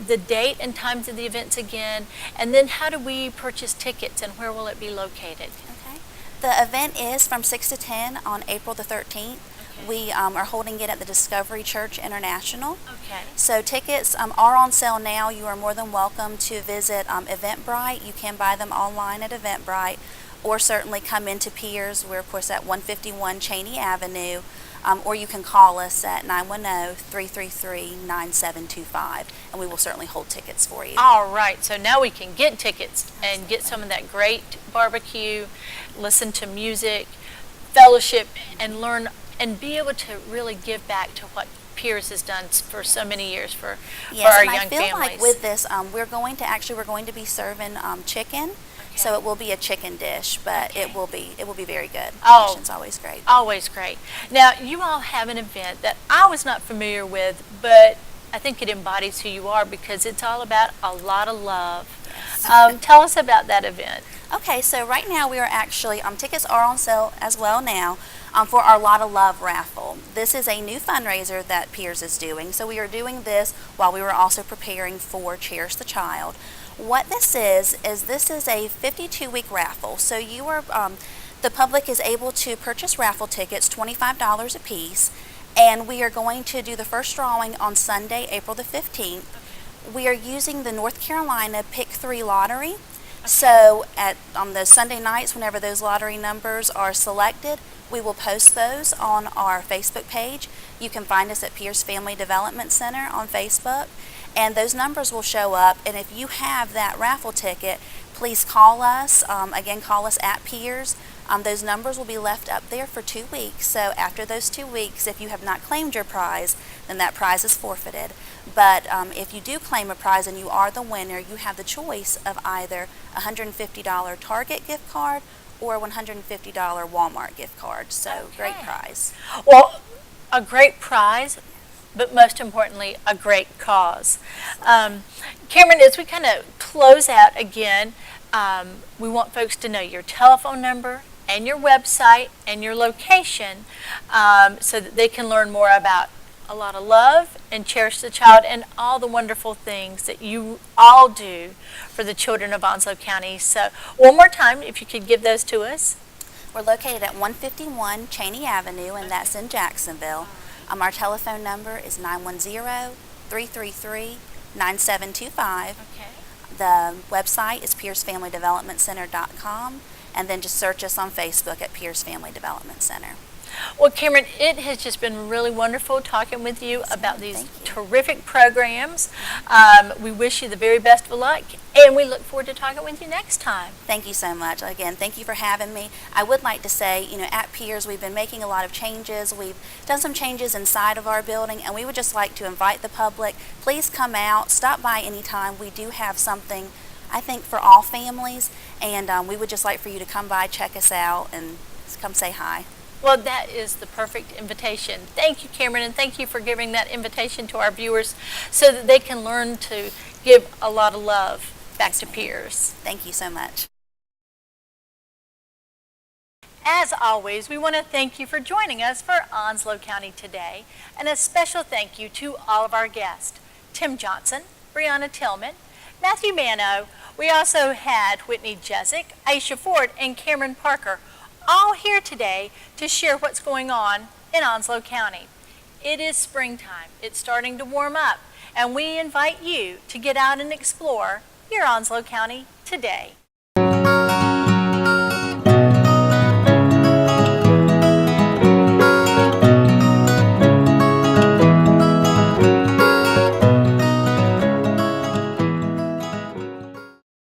the date and times of the events again, and then how do we purchase tickets and where will it be located? Okay. The event is from 6 to 10 on April the 13th. We are holding it at the Discovery Church International. Okay. So tickets are on sale now. You are more than welcome to visit Eventbrite. You can buy them online at Eventbrite, or certainly come into Piers. We're, of course, at 151 Cheney Avenue, or you can call us at 910-333-9725, and we will certainly hold tickets for you. All right. So now we can get tickets and get some of that great barbecue, listen to music, fellowship, and learn and be able to really give back to what Piers has done for so many years for our Yes, and young I feel families. like with this, we're going to be serving chicken, so it will be a chicken dish, but Okay. it will be very good. Oh. It's always great. Always great. Now, you all have an event that I was not familiar with, but I think it embodies who you are because it's all about a lot of love. Tell us about that event. Okay, so right now we are actually, tickets are on sale as well now for our Lot of Love raffle. This is a new fundraiser that Piers is doing. So we are doing this while we were also preparing for Cherish the Child. What this is this is a 52-week raffle. So you are, the public is able to purchase raffle tickets, $25 a piece, and we are going to do the first drawing on Sunday, April the 15th. We are using the North Carolina Pick 3 lottery. So on those Sunday nights, whenever those lottery numbers are selected, we will post those on our Facebook page. You can find us at Piers Family Development Center on Facebook, and those numbers will show up. And if you have that raffle ticket, please call us. Again, call us at Piers. Those numbers will be left up there for 2 weeks. So after those 2 weeks, if you have not claimed your prize, then that prize is forfeited. But if you do claim a prize and you are the winner, you have the choice of either a $150 Target gift card or a $150 Walmart gift card. So great prize. Well, a great prize, but most importantly, a great cause. Cameron, as we kind of close out again, we want folks to know your telephone number and your website and your location so that they can learn more about A Lot of Love and Cherish the Child and all the wonderful things that you all do for the children of Onslow County. So one more time, if you could give those to us. We're located at 151 Cheney Avenue, and that's in Jacksonville. Our telephone number is 910-333-9725. Okay. The website is piersfamilydevelopmentcenter.com, and then just search us on Facebook at Piers Family Development Center. Well, Cameron, it has just been really wonderful talking with you about these Thank you. terrific programs. We wish you the very best of luck, and we look forward to talking with you next time. Thank you so much. Again, thank you for having me. I would like to say, at Piers, we've been making a lot of changes. We've done some changes inside of our building, and we would just like to invite the public. Please come out, stop by anytime. We do have something, I think, for all families, and we would just like for you to come by, check us out, and come say hi. Well, that is the perfect invitation. Thank you, Cameron, and thank you for giving that invitation to our viewers so that they can learn to give a lot of love back to peers. Thank you so much. As always, we want to thank you for joining us for Onslow County Today, and a special thank you to all of our guests, Tim Johnson, Brianna Tillman, Matthew Mano. We also had Whitney Jessic, Aisha Ford, and Cameron Parker, all here today to share what's going on in Onslow County. It is springtime. It's starting to warm up, and we invite you to get out and explore your Onslow County today.